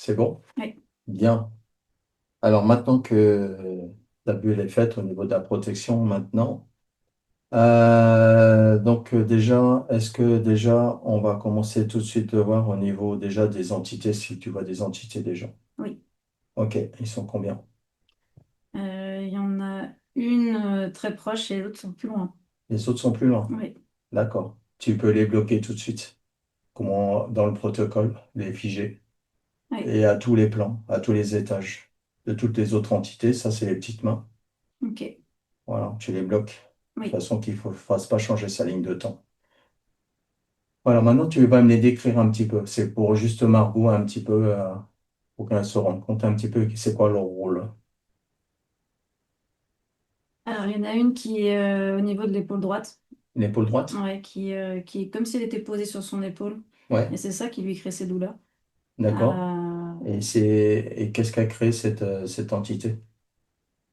C'est bon? Oui. Bien. Alors maintenant que la bulle est faite au niveau de la protection maintenant, déjà, est-ce que déjà on va commencer tout de suite de voir au niveau déjà des entités, si tu vois des entités déjà. Oui. Ok, ils sont combien? Il y en a une très proche et les autres sont plus loin. Les autres sont plus loin. Oui. D'accord. Tu peux les bloquer tout de suite. Comment dans le protocole, les figer. Oui. Et à tous les plans, à tous les étages de toutes les autres entités, ça c'est les petites mains. Ok. Voilà, tu les bloques de Oui. façon qu'il ne fasse pas changer sa ligne de temps. Voilà, maintenant tu vas me les décrire un petit peu. C'est pour juste Margot un petit peu, pour qu'elle se rende compte un petit peu c'est quoi leur rôle. Alors, il y en a une qui est au niveau de l'épaule droite. L'épaule droite? Ouais, qui est comme si elle était posée sur son épaule. Ouais, Et c'est ça qui lui crée ces douleurs. d'accord. Euh, Et qu'est-ce qu'a créé cette entité?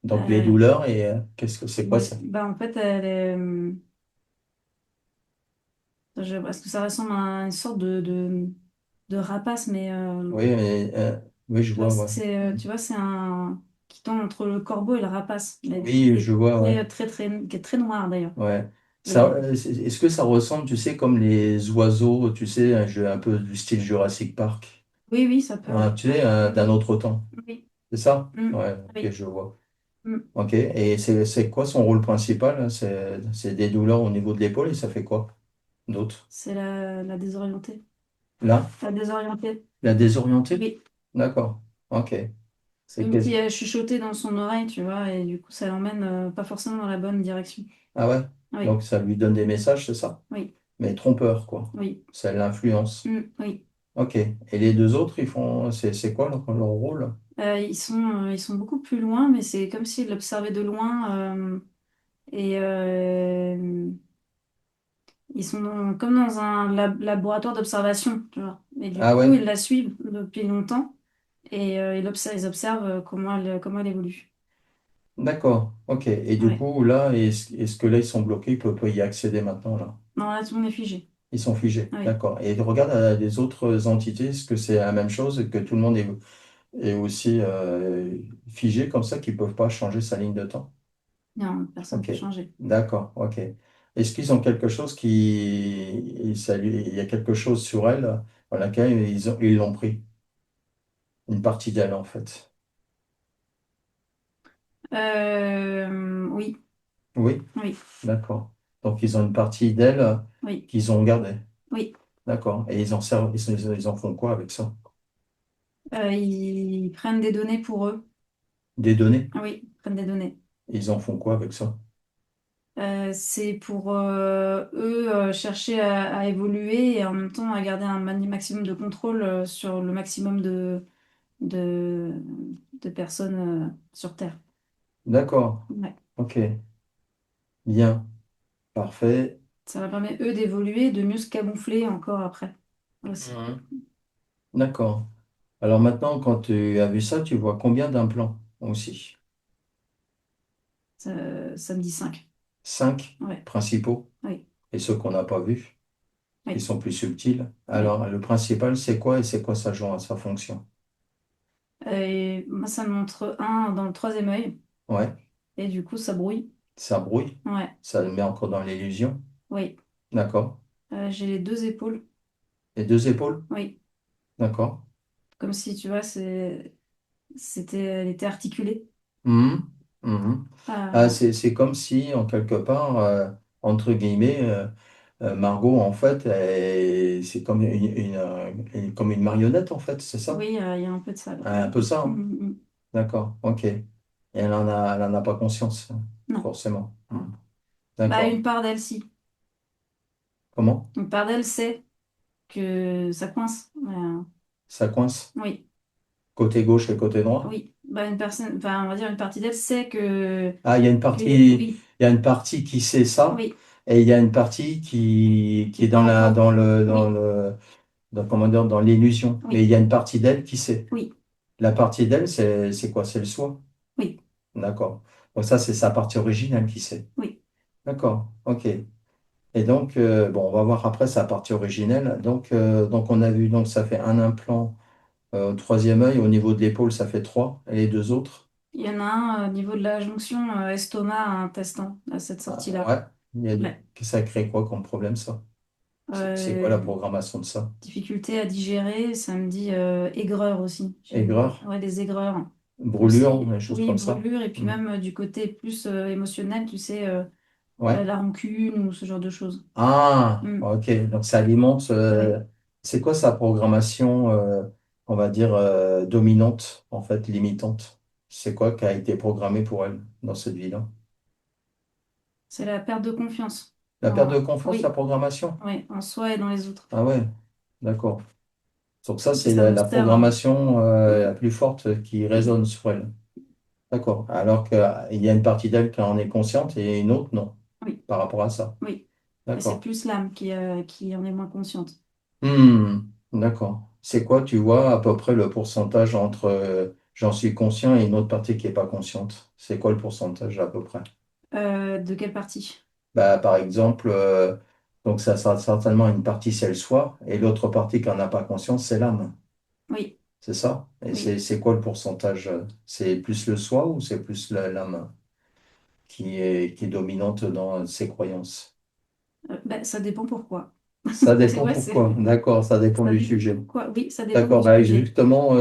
Donc les euh, douleurs et qu'est-ce que c'est quoi ça? bah, en fait, elle est, parce que ça ressemble à une sorte de rapace, mais Oui, oui, je tu vois, vois, ouais. tu vois, c'est un qui tombe entre le corbeau et le rapace, mais Oui, je vois, ouais. qui est très noir d'ailleurs. Ouais. Ça, Et est-ce que ça ressemble, tu sais, comme les oiseaux, tu sais, un jeu un peu du style Jurassic Park, oui, oui, ça peut, hein, oui. tu sais, d'un autre temps. Oui, C'est ça? mm, Ouais, ok, oui. je vois. Mm. Ok, et c'est quoi son rôle principal, hein? C'est des douleurs au niveau de l'épaule et ça fait quoi d'autre? C'est la désorientée. Là, La désorientée. la désorientée? Oui. D'accord, ok. C'est Et comme qu'est-ce- si elle chuchotait dans son oreille, tu vois, et du coup, ça l'emmène pas forcément dans la bonne direction. Ah ouais, Oui, donc ça lui donne des messages, c'est ça? oui, Mais trompeur, quoi. oui. Ça l'influence. Oui. Ok, et les deux autres, ils font, c'est quoi leur rôle? Ils sont beaucoup plus loin, mais c'est comme s'ils l'observaient de loin. Et ils sont comme dans un laboratoire d'observation, tu vois. Et du Ah coup, ouais? ils la suivent depuis longtemps et ils observent comment elle évolue. D'accord, ok. Et du Ouais. coup, là, est-ce que là, ils sont bloqués, ils ne peuvent pas y accéder maintenant, là? Non, là, tout le monde est figé. Ils sont figés, Oui. d'accord. Et regarde les autres entités, est-ce que c'est la même chose, que tout le monde est aussi figé comme ça, qu'ils ne peuvent pas changer sa ligne de temps? Non, personne ne Ok, peut changer. d'accord, ok. Est-ce qu'ils ont quelque chose il y a quelque chose sur elle dans laquelle ils l'ont pris? Une partie d'elle, en fait. Oui, Oui, oui, d'accord. Donc, ils ont une partie d'elle oui, qu'ils ont gardée. oui. D'accord. Et ils en servent, ils en font quoi avec ça? Ils prennent des données pour eux. Des données? Ah oui, ils prennent des données. Ils en font quoi avec ça? C'est pour eux chercher à évoluer et en même temps à garder un maximum de contrôle sur le maximum de, de personnes sur Terre. D'accord. Ouais. Ok. Bien. Parfait. Ça leur permet, eux, d'évoluer et de mieux se camoufler encore après aussi. Mhm. D'accord. Alors maintenant, quand tu as vu ça, tu vois combien d'implants aussi? Ça me dit 5. Cinq Ouais. principaux Oui. et ceux qu'on n'a pas vus, qui Oui. sont plus subtils. Oui. Alors, le principal, c'est quoi et c'est quoi sa fonction? Et moi, ça me montre un dans le troisième œil Ouais. et du coup, ça brouille. Ça brouille. Ouais. Ça le met encore dans l'illusion. Oui. D'accord. J'ai les deux épaules. Les deux épaules. Oui. D'accord. Comme si, tu vois, elle était articulée. Mhm. Mhm. Ah, Euh, c'est comme si, en quelque part, entre guillemets, Margot, en fait, c'est comme comme une marionnette, en fait, c'est ça? oui, il y a un peu de ça, là. Un peu ça, Mm, hein. mm, mm. D'accord, ok. Et elle en a pas conscience, hein, Non. forcément. Bah, D'accord. une part d'elle, si. Comment? Une part d'elle sait que ça coince. Ça coince? Oui. Côté gauche et côté droit? Oui. Bah, une personne, enfin, on va dire une partie d'elle sait que, Ah, oui, il y a une partie qui sait ça, oui, et il y a une partie qui qui est pas encore. Oui, comment dire, dans l'illusion. Mais il oui, y a une partie d'elle qui sait. oui, La partie d'elle, c'est quoi? C'est le soi. oui, D'accord. Donc ça, c'est sa partie originelle qui sait. oui. D'accord. OK. Et donc, bon, on va voir après sa partie originelle. Donc on a vu, donc ça fait un implant Troisième œil, au niveau de l'épaule, ça fait 3. Et les deux autres? Il y en a un au niveau de la jonction estomac-intestin, à cette Ah, sortie-là. ouais. Ouais. Ça crée quoi comme problème, ça? C'est quoi la Euh, programmation de ça? Difficulté à digérer, ça me dit aigreur aussi. Aigreur? Ouais, des aigreurs. Brûlure? Aussi, Des choses oui, comme ça? brûlure, et puis Hmm. même du côté plus émotionnel, tu sais, Ouais. la rancune ou ce genre de choses. Ah, Mm. ok. Donc ça alimente. Ouais. C'est quoi sa programmation, on va dire, dominante, en fait, limitante? C'est quoi qui a été programmé pour elle dans cette vie-là? C'est la perte de confiance. La perte de confiance, la Oui, programmation? oui, en soi et dans les autres. Ah ouais, d'accord. Donc ça, Un peu c'est sa la booster, hein. programmation Mm. la plus forte qui résonne sur elle. D'accord. Alors qu'il y a une partie d'elle qui en est consciente et une autre, non, Oui, par rapport à ça. oui. Et c'est D'accord. plus l'âme qui en est moins consciente. Hmm, d'accord. C'est quoi, tu vois, à peu près le pourcentage entre j'en suis conscient et une autre partie qui n'est pas consciente? C'est quoi le pourcentage à peu près? De quelle partie? Bah, par exemple, donc ça sera certainement une partie, c'est le soi, et l'autre partie qui n'en a pas conscience, c'est l'âme. Oui, C'est ça? Et oui. c'est quoi le pourcentage? C'est plus le soi ou c'est plus l'âme qui est dominante dans ses croyances? Ben, ça dépend pourquoi. Ça dépend Ouais, pourquoi. D'accord, ça dépend ça du dépend sujet. pourquoi. Oui, ça dépend D'accord, du bah sujet. justement,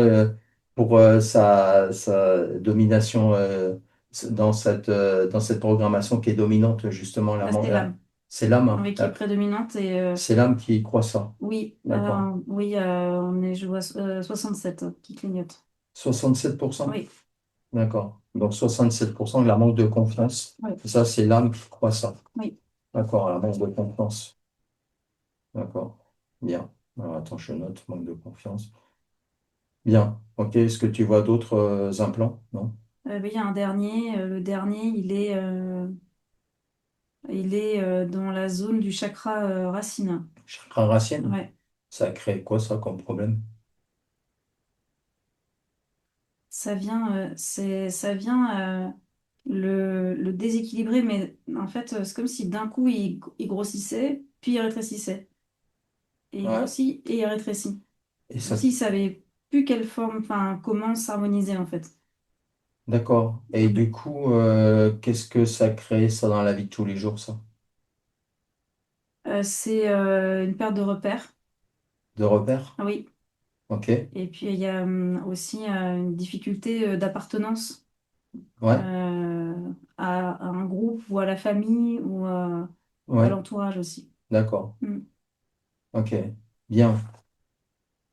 pour sa domination dans cette programmation qui est dominante, justement, Bah, c'est l'âme. c'est l'âme, hein. Oui, qui est prédominante. Et C'est l'âme qui croit ça. oui, D'accord. oui, je vois 67 qui clignote. 67%. Oui, D'accord. Donc 67% de la manque de confiance. oui, Ça, c'est l'âme qui croit ça. oui. D'accord, la manque de confiance. D'accord. Bien. Alors, attends, je note, manque de confiance. Bien. Ok, est-ce que tu vois d'autres implants? Non? Oui, il y a un dernier. Le dernier, il est dans la zone du chakra racine. Chakra racine? Ouais. Ça crée quoi ça comme problème? Ça vient le déséquilibrer, mais en fait, c'est comme si d'un coup, il grossissait, puis il rétrécissait. Et il Ouais. grossit et il rétrécit. Et Comme ça, s'il savait plus quelle forme, enfin, comment s'harmoniser en fait. d'accord. Et Ouais. du coup, qu'est-ce que ça crée ça dans la vie de tous les jours, ça? C'est une perte de repères. De repères? Ah oui. Ok. Et puis il y a aussi une difficulté d'appartenance Ouais. à un groupe ou à la famille ou à Ouais. l'entourage aussi. D'accord. Mm. Ok. Bien.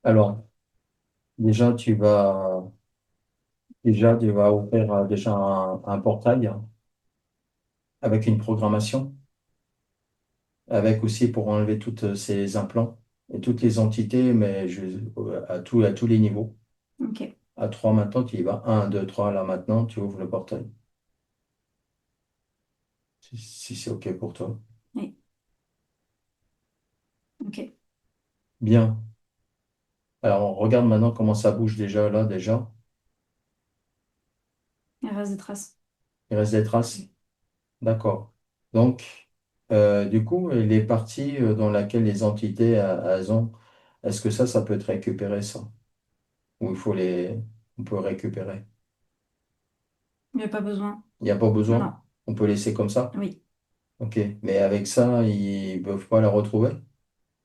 Alors, déjà, tu vas ouvrir déjà un portail avec une programmation, avec aussi pour enlever toutes ces implants et toutes les entités, mais à tous les niveaux. Ok. À 3 maintenant, tu y vas. Un, 2, 3 là maintenant, tu ouvres le portail. Si c'est OK pour toi. Oui. Ok. Bien. Alors, on regarde maintenant comment ça bouge déjà là, déjà. Il reste des traces. Il reste des traces. D'accord. Donc, du coup, les parties dans lesquelles les entités elles ont, est-ce que ça peut être récupéré, ça? Ou on peut récupérer? Il n'y a pas besoin. Il n'y a pas besoin? Non. On peut laisser comme ça? Oui. OK. Mais avec ça, ils ne peuvent pas la retrouver?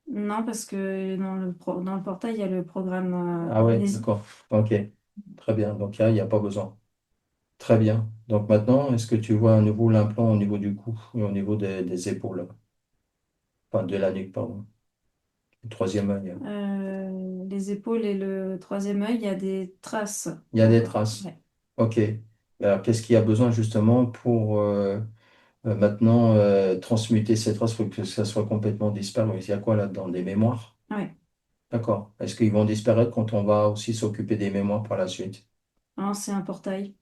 Non, parce que dans le portail, il y a le programme Ah ouais, amnésie. d'accord. OK. Très bien. Donc, il n'y a pas besoin. Très bien. Donc maintenant, est-ce que tu vois à nouveau l'implant au niveau du cou et au niveau des épaules? Enfin, de la nuque, pardon. Le troisième œil. Les épaules et le troisième œil, il y a des traces Il y a des encore. traces. Ouais. OK. Alors, qu'est-ce qu'il y a besoin justement pour maintenant transmuter ces traces pour que ça soit complètement disparu? Il y a quoi là-dedans? Des mémoires? Ouais. D'accord. Est-ce qu'ils vont disparaître quand on va aussi s'occuper des mémoires par la suite? Non, c'est un portail.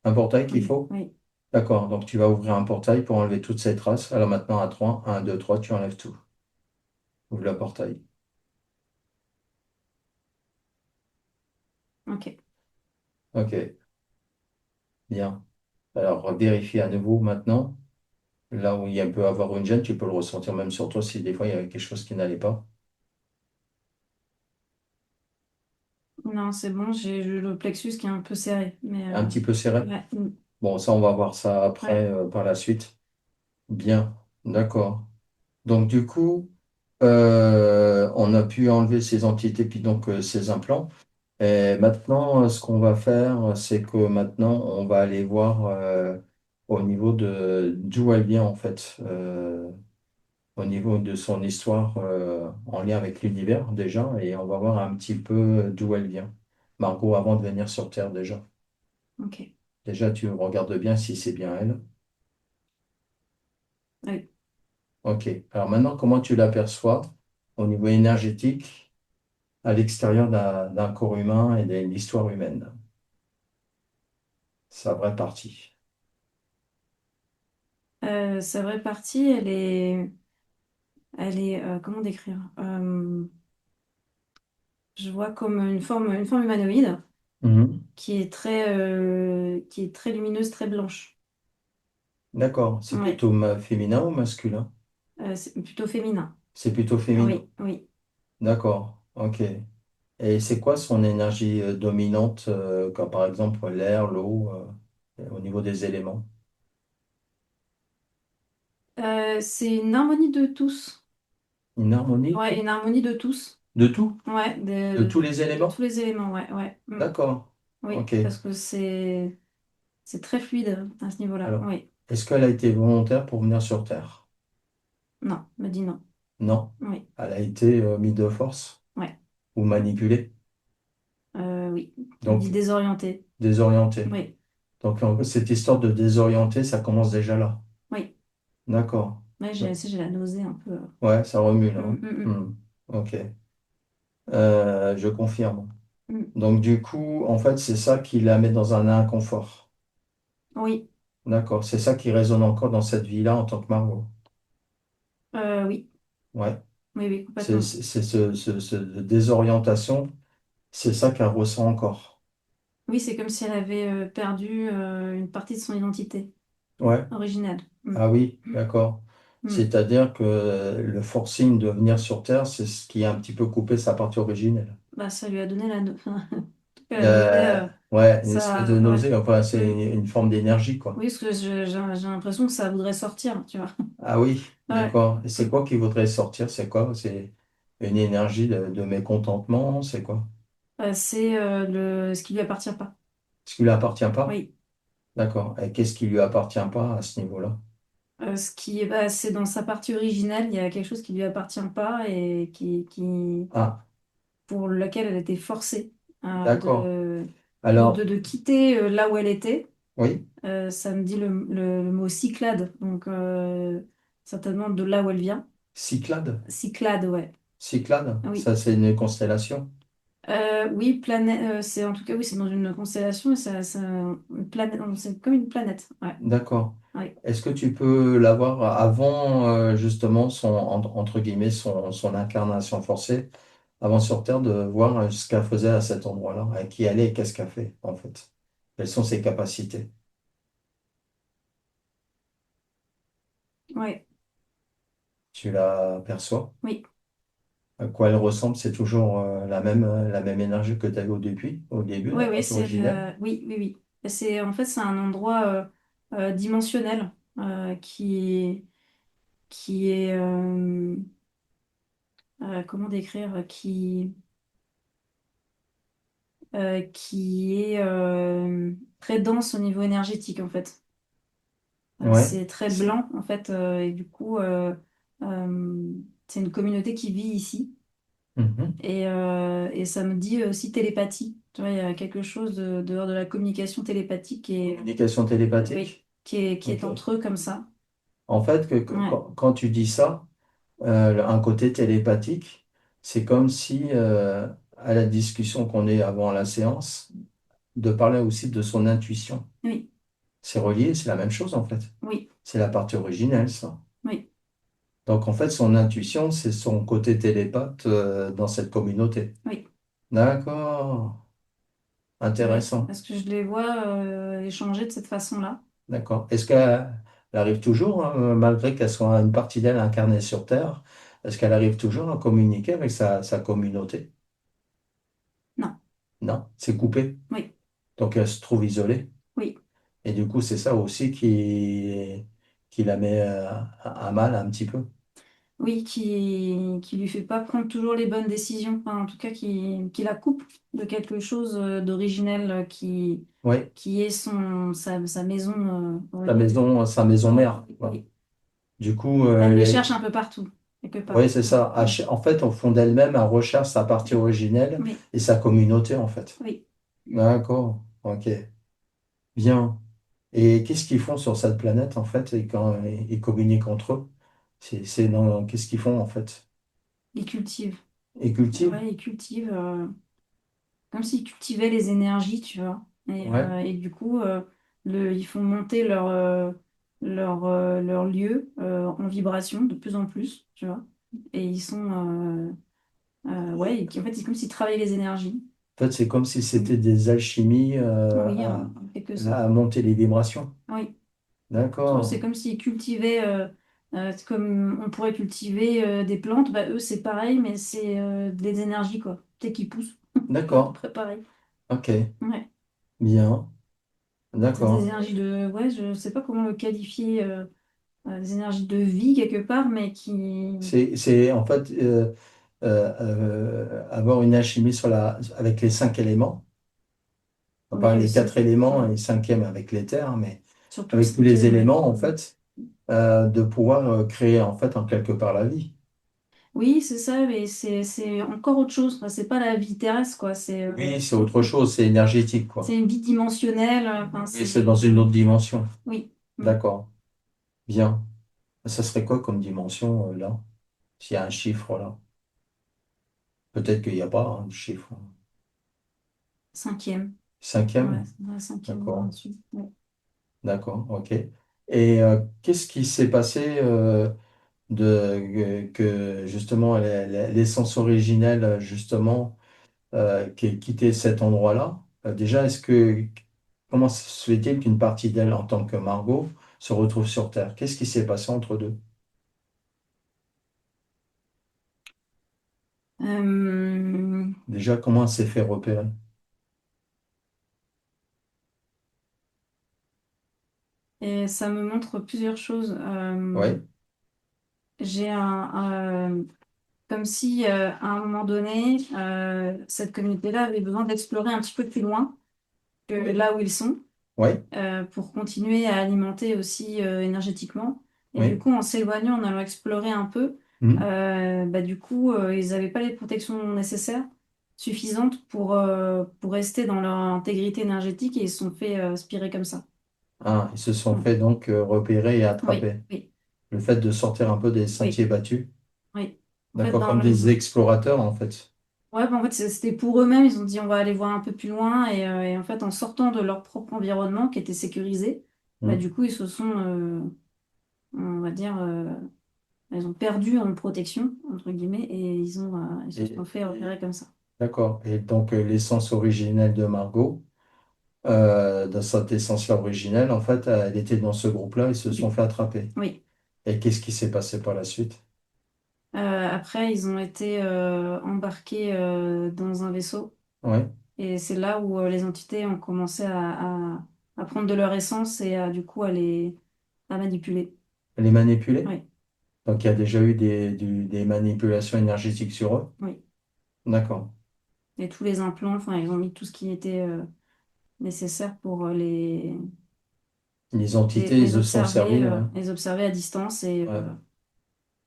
Un portail qu'il Oui, faut? oui. D'accord. Donc, tu vas ouvrir un portail pour enlever toutes ces traces. Alors maintenant, à 3, 1, 2, 3, tu enlèves tout. Ouvre le portail. Ok. OK. Bien. Alors, vérifie à nouveau maintenant. Là où peut avoir une gêne, tu peux le ressentir même sur toi si des fois il y avait quelque chose qui n'allait pas. Non, c'est bon, j'ai le plexus qui est un peu serré. Mais Un petit peu serré? ouais, Bon, ça, on va voir ça après, ouais, par la suite. Bien, d'accord. Donc, du coup, on a pu enlever ces entités, puis donc ces implants. Et maintenant, ce qu'on va faire, c'est que maintenant, on va aller voir au niveau de d'où elle vient, en fait, au niveau de son histoire en lien avec l'univers, déjà, et on va voir un petit peu d'où elle vient. Margot, avant de venir sur Terre, déjà. ok. Déjà, tu regardes bien si c'est bien elle. Oui. Ok. Alors maintenant, comment tu l'aperçois au niveau énergétique à l'extérieur d'un corps humain et de l'histoire humaine? Sa vraie partie. Sa vraie partie, elle est, comment décrire? Je vois comme une forme humanoïde Mhm. qui est très lumineuse, très blanche. D'accord. C'est Ouais, plutôt féminin ou masculin? c'est plutôt féminin. C'est plutôt féminin. Oui, oui. D'accord. Ok. Et c'est quoi son énergie dominante, comme par exemple l'air, l'eau, au niveau des éléments? C'est une harmonie de tous. Une harmonie Ouais, une harmonie de tous. de tout? Ouais, De tous les de tous éléments? les éléments, ouais, ouais. D'accord. Oui, Ok. parce que c'est très fluide à ce niveau-là. Alors, Oui. est-ce qu'elle a été volontaire pour venir sur Terre? Non, me dis non. Non. Oui, Elle a été mise de force ouais. ou manipulée, Oui. Me dit donc désorienté. désorientée. Oui, Donc, en fait, cette histoire de désorienter, ça commence déjà là. oui. D'accord. Ouais, j'ai la nausée un peu. Ouais, ça remue là, Mm, hein. mm, Hmm. Ok. Je confirme. mm. Donc, du coup, en fait, c'est ça qui la met dans un inconfort. Oui, D'accord. C'est ça qui résonne encore dans cette vie-là en tant que Margot. oui, Ouais. oui, oui, C'est complètement. ce désorientation, c'est ça qu'elle ressent encore. Oui, c'est comme si elle avait perdu une partie de son identité Ouais. originelle. Mm, Ah oui, d'accord. mm. C'est-à-dire que le forcing de venir sur Terre, c'est ce qui a un petit peu coupé sa partie originelle. Bah, ça lui a donné la... enfin, en tout cas, la nausée, Ouais, une espèce de ça... Ouais. nausée, enfin, c'est Mm. une forme d'énergie, quoi. Oui, parce que j'ai l'impression que ça voudrait sortir, tu vois. Ah oui, Ouais. d'accord. Et c'est Mm. quoi qui voudrait sortir? C'est quoi? C'est une énergie de mécontentement? C'est quoi? C'est ce qui lui appartient pas. Ce qui lui appartient pas? Oui. D'accord. Et qu'est-ce qui lui appartient pas à ce niveau-là? Bah, c'est dans sa partie originale, il y a quelque chose qui lui appartient pas et Ah, pour lequel elle était forcée d'accord. Alors, de quitter là où elle était. oui, Ça me dit le mot Cyclade, donc certainement de là où elle vient. Cyclade. Cyclade, ouais. Cyclade, Oui. ça c'est une constellation. Oui, planète, c'est en tout cas, oui, c'est dans une constellation et une planète, c'est comme une planète. Ouais. D'accord. Oui. Est-ce que tu peux l'avoir avant justement entre guillemets son incarnation forcée, avant sur Terre, de voir ce qu'elle faisait à cet endroit-là, à qui elle est et qu'est-ce qu'elle fait en fait? Quelles sont ses capacités? Ouais. Tu l'aperçois? Oui. À quoi elle ressemble? C'est toujours la même énergie que tu avais au début, Oui, la oui, partie originelle? oui, oui, oui. En fait, c'est un endroit dimensionnel qui est comment décrire, qui est très dense au niveau énergétique, en fait. Ouais. C'est très blanc, en fait, et du coup, euh, c'est une communauté qui vit ici. Mhm. Et ça me dit aussi télépathie. Tu vois, il y a quelque chose dehors de la communication télépathique Communication oui, télépathique? qui est Ok. entre eux comme ça. En fait, Ouais, quand tu dis ça, un côté télépathique, c'est comme si, à la discussion qu'on ait avant la séance, de parler aussi de son intuition. oui, C'est relié, c'est la même chose en fait. oui, C'est la partie originelle, ça. oui, Donc en fait, son intuition, c'est son côté télépathe, dans cette communauté. oui, D'accord. oui. Intéressant. Parce que je les vois échanger de cette façon-là. D'accord. Est-ce qu'elle elle arrive toujours, hein, malgré qu'elle soit une partie d'elle incarnée sur Terre, est-ce qu'elle arrive toujours à communiquer avec sa communauté? Non. Non, c'est coupé. Oui, Donc elle se trouve isolée. oui, Et du coup, c'est ça aussi qui la met à mal un petit peu. oui, qui lui fait pas prendre toujours les bonnes décisions, enfin, en tout cas qui la coupe de quelque chose d'originel Oui, qui est sa maison originelle. sa maison mère, quoi. Oui. Du coup, Elle le cherche un peu partout, quelque oui, part. c'est ça. En fait, au fond d'elle-même, elle recherche sa partie originelle Oui, et sa communauté, en fait. oui. D'accord, ok, bien. Et qu'est-ce qu'ils font sur cette planète, en fait, et quand ils communiquent entre eux? Qu'est-ce qu'ils font, en fait? Ils cultivent. Ils cultivent? Ouais, ils cultivent comme s'ils cultivaient les énergies, tu vois. Ouais, Et du coup, ils font monter leur lieu en vibration de plus en plus, tu vois. Et ils sont, ouais, en fait, c'est comme s'ils travaillaient les énergies. en fait, c'est comme si Mm. c'était des alchimies Oui, en quelque sorte. à monter les vibrations. Oui. Tu vois, c'est D'accord, comme s'ils cultivaient, c'est comme on pourrait cultiver des plantes, bah, eux, c'est pareil, mais c'est des énergies, quoi. Peut-être qu'ils poussent. Ouais, à peu d'accord, près pareil. ok, Ouais. bien, C'est des d'accord. énergies de, ouais, je sais pas comment le qualifier, des énergies de vie quelque part, mais qui, C'est en fait avoir une alchimie avec les cinq éléments. Pas oui les aussi, quatre éléments et ouais. le cinquième avec l'éther, mais Surtout le avec tous les cinquième, ouais. éléments, en Mm. fait, de pouvoir créer, en fait, en quelque part la vie. Oui, c'est ça, mais c'est encore autre chose. Enfin, c'est pas la vie terrestre, quoi. Oui, c'est autre chose, c'est énergétique, C'est quoi. une vie dimensionnelle. Enfin, Oui, c'est dans une autre dimension. oui. Mm. D'accord, bien. Ça serait quoi comme dimension, là? S'il y a un chiffre, là? Peut-être qu'il n'y a pas hein, de chiffre. Cinquième. Ouais, Cinquième? c'est dans la cinquième D'accord, dimension. Ouais. d'accord, ok. Et qu'est-ce qui s'est passé que justement l'essence originelle justement qui ait quitté cet endroit-là. Déjà, comment se fait-il qu'une partie d'elle en tant que Margot se retrouve sur Terre? Qu'est-ce qui s'est passé entre deux? Euh, Déjà, comment elle s'est fait repérer? et ça me montre plusieurs choses. Oui, J'ai comme si à un moment donné, cette communauté-là avait besoin d'explorer un petit peu plus loin que là où ils sont, oui, pour continuer à alimenter aussi énergétiquement. Et du oui. coup, en s'éloignant, en allant explorer un peu, Mhm. bah, du coup, ils n'avaient pas les protections nécessaires, suffisantes pour rester dans leur intégrité énergétique et ils se sont fait aspirer comme ça. Ah, ils se sont Mm. fait donc repérer et Oui, attraper. oui, Le fait de sortir un peu des sentiers oui, battus. oui. En fait, D'accord, dans comme des explorateurs en fait. ouais, bah, en fait, c'était pour eux-mêmes. Ils ont dit on va aller voir un peu plus loin. Et en fait, en sortant de leur propre environnement qui était sécurisé, bah, Mhm. du coup, ils se sont, on va dire, ils ont perdu en protection, entre guillemets, et ils se sont Et, fait repérer comme ça. d'accord. Et donc l'essence originelle de Margot. Dans cette essence originelle, en fait, elle était dans ce groupe-là, ils se sont Oui, fait attraper. oui. Et qu'est-ce qui s'est passé par la suite? Après, ils ont été embarqués dans un vaisseau. Oui, Et c'est là où les entités ont commencé à prendre de leur essence et du coup à manipuler. elle est manipulée. Oui, Donc il y a déjà eu des manipulations énergétiques sur eux. oui. D'accord. Et tous les implants, enfin, ils ont mis tout ce qui était nécessaire pour Les entités, ils se sont servis. les observer à distance Ouais,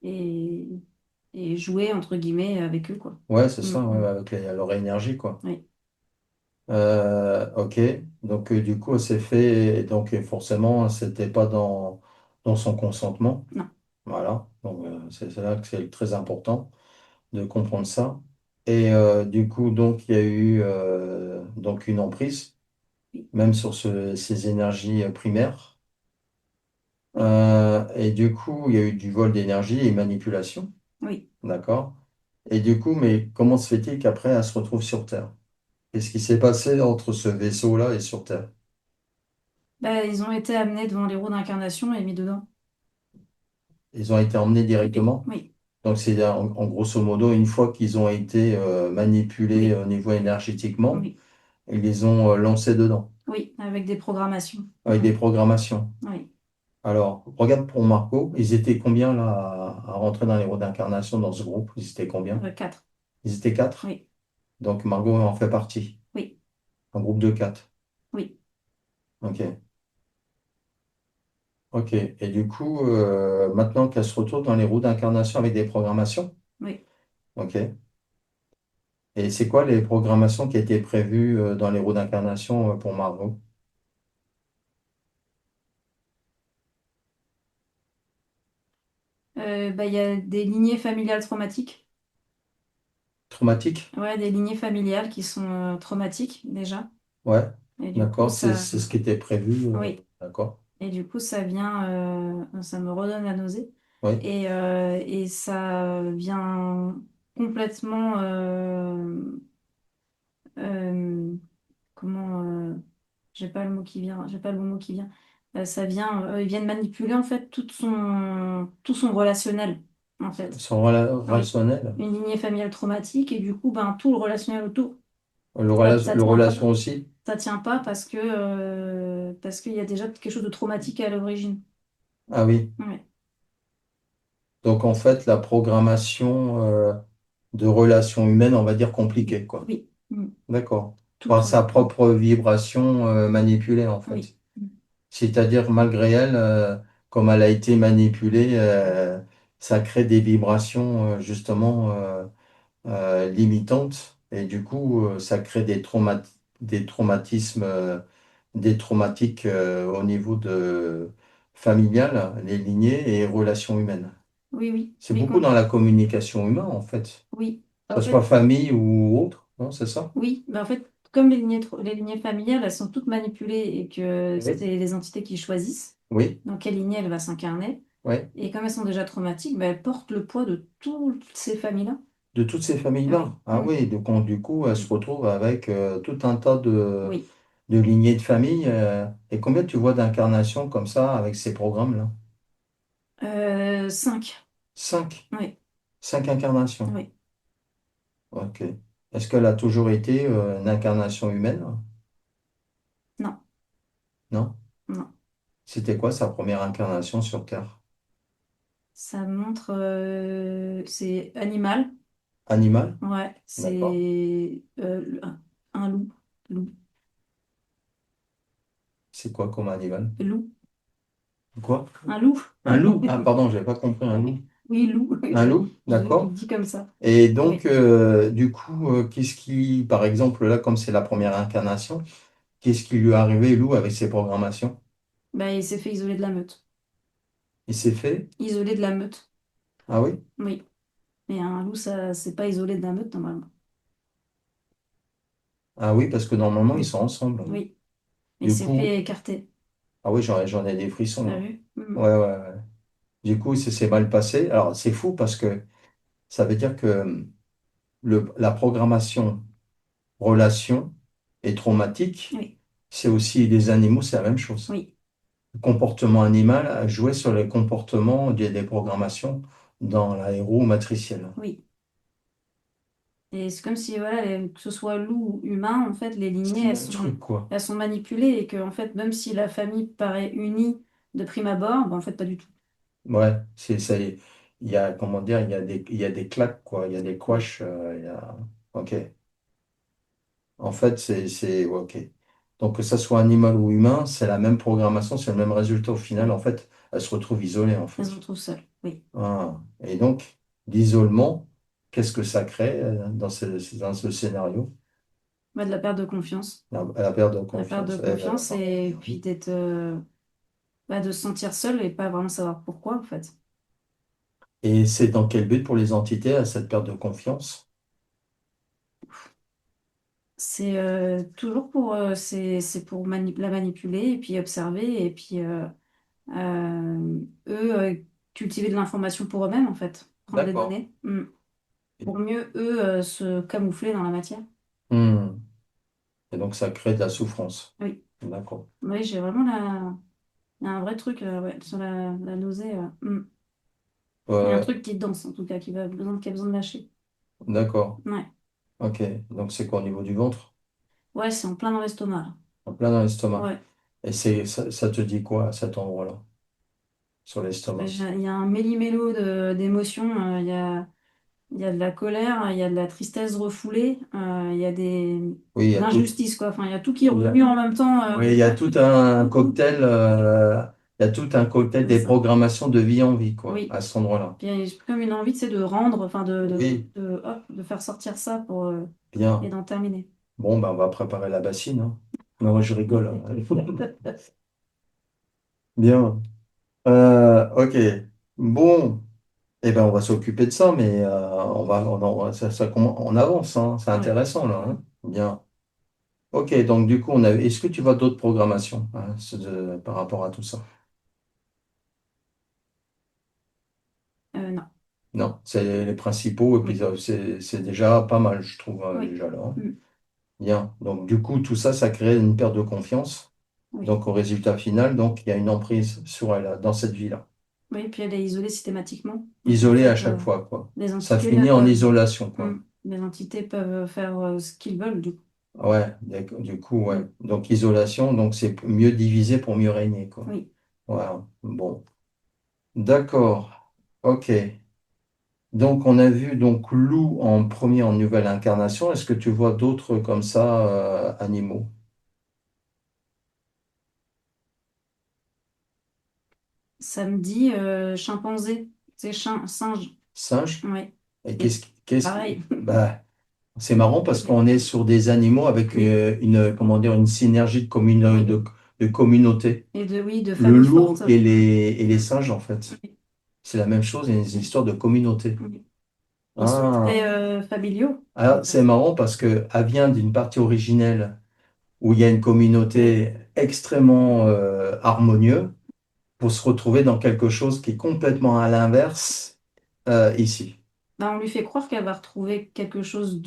et, et jouer, entre guillemets, avec eux, quoi. ouais, c'est Mm, ça, ouais, mm. avec leur énergie, quoi. Oui, Ok. Donc du coup, c'est fait. Et donc forcément, c'était pas dans son consentement. non, Voilà. Donc c'est là que c'est très important de comprendre ça. Et du coup, donc, il y a eu donc une emprise, oui, même sur ces énergies primaires. oui, Et du coup, il y a eu du vol d'énergie et manipulation. oui. D'accord? Et du coup, mais comment se fait-il qu'après, elle se retrouve sur Terre? Qu'est-ce qui s'est passé entre ce vaisseau-là et sur Terre? Bah, ils ont été amenés devant les roues d'incarnation et mis dedans. Ils ont été emmenés Oui, directement? oui. Donc, c'est en grosso modo, une fois qu'ils ont été manipulés Oui, au niveau énergétiquement, oui, ils les ont lancés dedans, oui, avec des programmations. avec des programmations. Oui, Alors, regarde pour Marco, ils étaient combien là à rentrer dans les rôles d'incarnation dans ce groupe? Ils étaient combien? quatre. Ils étaient quatre. Oui, Donc, Margot en fait partie. oui, Un groupe de quatre. oui, Ok. Ok. Et du coup, maintenant qu'elle se retrouve dans les roues d'incarnation avec des programmations. oui. Ok. Et c'est quoi les programmations qui étaient prévues dans les roues d'incarnation pour Margot? Bah, il y a des lignées familiales traumatiques. Traumatique? Ouais, des lignées familiales qui sont traumatiques déjà. Ouais. Et du coup, D'accord. C'est ça, c'est ce qui était prévu. oui. D'accord. Et du coup, ça vient, ça me redonne la nausée. Oui. Et ça vient complètement, euh, comment, j'ai pas le mot qui vient, j'ai pas le mot qui vient. Ça vient, ils viennent manipuler en fait tout son relationnel, en fait. Son Oui. relationnel. Une lignée familiale traumatique et du coup, ben, tout le relationnel autour, ça Le tient pas. relation aussi. Ça tient pas parce qu'il y a déjà quelque chose de traumatique à l'origine. Ah oui. Ouais. Donc en fait, la programmation de relations humaines, on va dire compliquée, quoi. Oui. Mm. D'accord. Par Toute. sa propre vibration manipulée, en Oui. fait. C'est-à-dire, malgré elle, comme elle a été manipulée, ça crée des vibrations justement limitantes. Et du coup, ça crée des traumatismes, des traumatiques au niveau de familial, les lignées et relations humaines. Oui, oui, C'est oui, beaucoup dans la communication humaine, en fait. oui. Que En ce soit fait, famille ou autre, non, c'est ça? oui, mais en fait, comme les lignées familiales, elles sont toutes manipulées et que Oui. c'est les entités qui choisissent Oui, dans quelle lignée elle va s'incarner. oui. Et comme elles sont déjà traumatiques, ben, elles portent le poids de toutes ces familles-là. De toutes ces Oui. familles-là. Ah Mm. oui, donc du coup, elle se retrouve avec tout un tas Oui. de lignées de famille. Et combien tu vois d'incarnations comme ça avec ces programmes-là? 5. Cinq. Oui. Cinq incarnations. Oui. Ok. Est-ce qu'elle a toujours été une incarnation humaine? Non. Non? Non. C'était quoi sa première incarnation sur Terre? Ça montre, c'est animal. Animal? Ouais. D'accord. C'est un loup. Loup. C'est quoi comme animal? Loup. Quoi? Un loup. Un loup? Ah, pardon, j'avais pas compris un loup. Oui, loup. Un loup? Je l'ai D'accord. dit comme ça. Et donc, Oui. du coup, qu'est-ce qui, par exemple, là, comme c'est la première incarnation, qu'est-ce qui lui est arrivé, Lou, avec ses programmations? Bah, il s'est fait isoler de la meute. Il s'est fait? Isolé de la meute. Ah oui? Oui. Mais un loup, ça, c'est pas isolé de la meute, normalement. Ah oui, parce que normalement, ils Mm. sont ensemble. Oui. Il Du s'est coup, fait écarter. ah oui, j'en ai des frissons, T'as là. vu? Mm. Ouais, ouais, ouais. Du coup, ça s'est mal passé. Alors, c'est fou parce que ça veut dire que la programmation relation et traumatique, Oui. c'est aussi les animaux, c'est la même chose. Oui. Le comportement animal a joué sur les comportements des programmations dans la héros matricielle. Oui. Et c'est comme si, voilà, que ce soit loup ou humain, en fait, les C'est lignées, le même truc, quoi. elles sont manipulées et que, en fait, même si la famille paraît unie de prime abord, ben, en fait, pas du tout. Ouais, c'est ça. Il y a, comment dire, il y a des claques, quoi. Il y a des Oui. quashs. Ok. En fait, ouais, ok. Donc, que ça soit animal ou humain, c'est la même programmation, c'est le même résultat. Au final, Oui. en fait, elle se retrouve isolée, en Elles se fait. retrouvent seules. Oui. Ah. Et donc, l'isolement, qu'est-ce que ça crée dans ce scénario? Bah, de la perte de confiance. La perte de La perte de confiance. Eh ben, confiance d'accord. et puis d'être, bah, de se sentir seul et pas vraiment savoir pourquoi, en fait. Et c'est dans quel but pour les entités à cette perte de confiance? C'est toujours pour, c'est pour la manipuler et puis observer et puis eux cultiver de l'information pour eux-mêmes en fait, prendre des D'accord. données. Mm. Pour mieux eux se camoufler dans la matière. Hmm. Et donc, ça crée de la souffrance. Oui, D'accord. oui, j'ai vraiment il y a un vrai truc ouais, sur la nausée. Mm. Il y a un Euh, truc qui danse, en tout cas, qui a besoin de lâcher. d'accord. Ouais. Ok. Donc c'est quoi au niveau du ventre? Ouais, c'est en plein dans l'estomac, là. En plein dans l'estomac. Ouais. Et ça te dit quoi à cet endroit-là, sur l'estomac? Il y a un méli-mélo d'émotions. Il y a de la colère, il y a de la tristesse refoulée, il y a Oui, il y de a tout. l'injustice, quoi. Enfin, il y a tout qui est il y a- revenu en même temps. oui, il y a tout un cocktail. Il y a tout un cocktail C'est des ça. programmations de vie en vie, quoi, Oui. à cet endroit-là. Puis j'ai comme une envie, c'est de rendre, enfin Oui, hop, de faire sortir ça et bien. d'en terminer. Bon, ben, on va préparer la bassine, hein. Non, je rigole, hein. Bien. Ok. Bon. Eh ben, on va s'occuper de ça, mais on avance, hein. C'est Ouais. intéressant, là, hein. Bien. Ok, donc du coup, est-ce que tu vois d'autres programmations, hein, par rapport à tout ça? Non. Non, c'est les principaux, et puis Oui. c'est déjà pas mal, je trouve, Oui. déjà là, hein. Mm. Bien. Donc du coup, tout ça, ça crée une perte de confiance. Oui. Donc au résultat final, donc il y a une emprise sur elle, dans cette vie-là. Oui, puis elle est isolée systématiquement. Donc en Isolée à fait, chaque fois, quoi. les Ça entités finit en peuvent, isolation, quoi. les entités peuvent faire ce qu'ils veulent, du coup. Ouais, du coup, ouais. Mm. Donc isolation, donc c'est mieux diviser pour mieux régner, quoi. Oui. Voilà. Bon. D'accord. Ok. Donc on a vu donc loup en premier en nouvelle incarnation. Est-ce que tu vois d'autres comme ça, animaux? Samedi, chimpanzé, c'est singe. Singes? Oui. Et Et pareil. bah, c'est marrant parce qu'on est sur des animaux avec Oui. comment dire, une synergie Oui. de communauté. Oui, de Le famille loup forte. et les singes, en fait. Oui. C'est la même chose, il y a une histoire de communauté. Oui. Ils sont Ah. très familiaux, en Alors, c'est fait. marrant parce que elle vient d'une partie originelle où il y a une Oui. communauté extrêmement harmonieuse pour se retrouver dans quelque chose qui est complètement à l'inverse ici. Bah, on lui fait croire qu'elle va retrouver quelque chose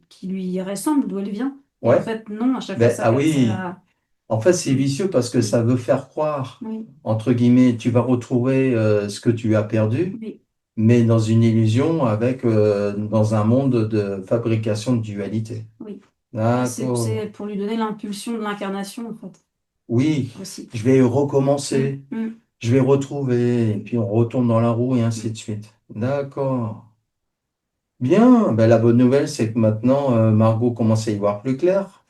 qui lui ressemble, d'où elle vient. Et en Ouais, fait, non, à chaque fois, ben, ah oui, ça... en fait c'est vicieux parce que ça veut faire croire, Oui, entre guillemets, tu vas retrouver ce que tu as perdu, oui, mais dans une illusion avec, dans un monde de fabrication de dualité. oui. Bah, c'est D'accord. pour lui donner l'impulsion de l'incarnation, en fait, Oui, aussi. je vais Mm, recommencer, mm, je vais retrouver, et puis on retourne dans la roue et ainsi mm. de suite. D'accord. Bien, ben, la bonne nouvelle, c'est que maintenant, Margot commence à y voir plus clair.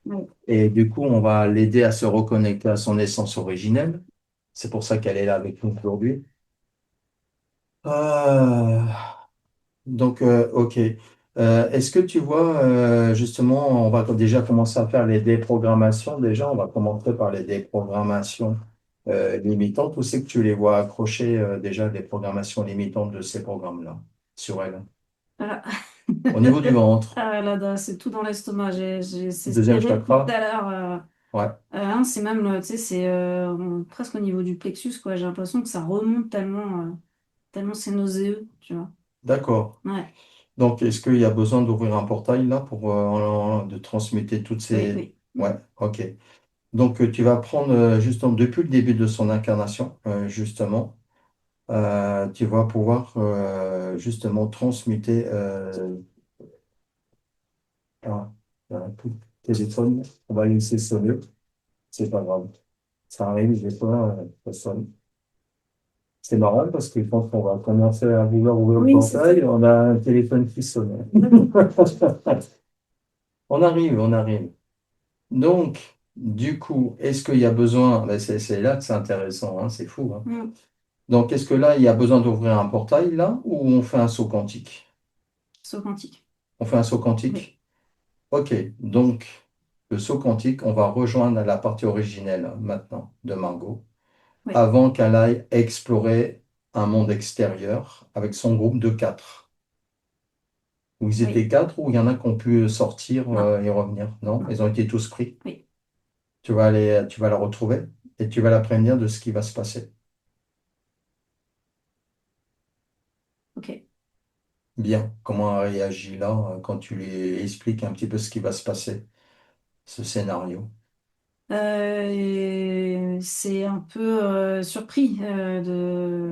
Oui. Et du coup, on va l'aider à se reconnecter à son essence originelle. C'est pour ça qu'elle est là avec nous aujourd'hui. Euh, ok. Est-ce que tu vois, justement, on va déjà commencer à faire les déprogrammations. Déjà, on va commencer par les déprogrammations limitantes. Où c'est que tu les vois accrocher déjà des programmations limitantes de ces programmes-là sur elle? Voilà. Au niveau du ventre, Ah, c'est tout dans l'estomac. C'est deuxième serré depuis tout chakra, à l'heure. ouais, Hein, c'est même, tu sais, c'est presque au niveau du plexus, quoi. J'ai l'impression que ça remonte tellement c'est nauséeux, tu vois. d'accord. Ouais, Donc, est-ce qu'il y a besoin d'ouvrir un portail là pour de transmuter toutes oui, ces... oui. Mm. Ouais, ok. Donc, tu vas prendre, justement, depuis le début de son incarnation, justement, tu vas pouvoir, justement, transmuter... tout le téléphone, on va laisser sonner, c'est pas grave. Ça arrive, des fois, ça sonne. C'est marrant parce que quand on va commencer à vouloir ouvrir le Oui, c'est ça. portail, on a un téléphone qui sonne. On arrive, on arrive. Donc, du coup, est-ce qu'il y a besoin, ben, c'est là que c'est intéressant, hein, c'est fou, hein. Mm. Donc, est-ce que là, il y a besoin d'ouvrir un portail là ou on fait un saut quantique? Saut quantique. On fait un saut Oui, quantique? Ok, donc le saut quantique, on va rejoindre la partie originelle maintenant de Margot oui, avant qu'elle aille explorer un monde extérieur avec son groupe de quatre. Où ils étaient oui. quatre ou il y en a qui ont pu sortir Non, et revenir? Non, non. ils ont été tous pris. Oui, Tu vas la retrouver et tu vas la prévenir de ce qui va se passer. ok. Bien, comment elle réagit là quand tu lui expliques un petit peu ce qui va se passer, ce scénario? C'est un peu surpris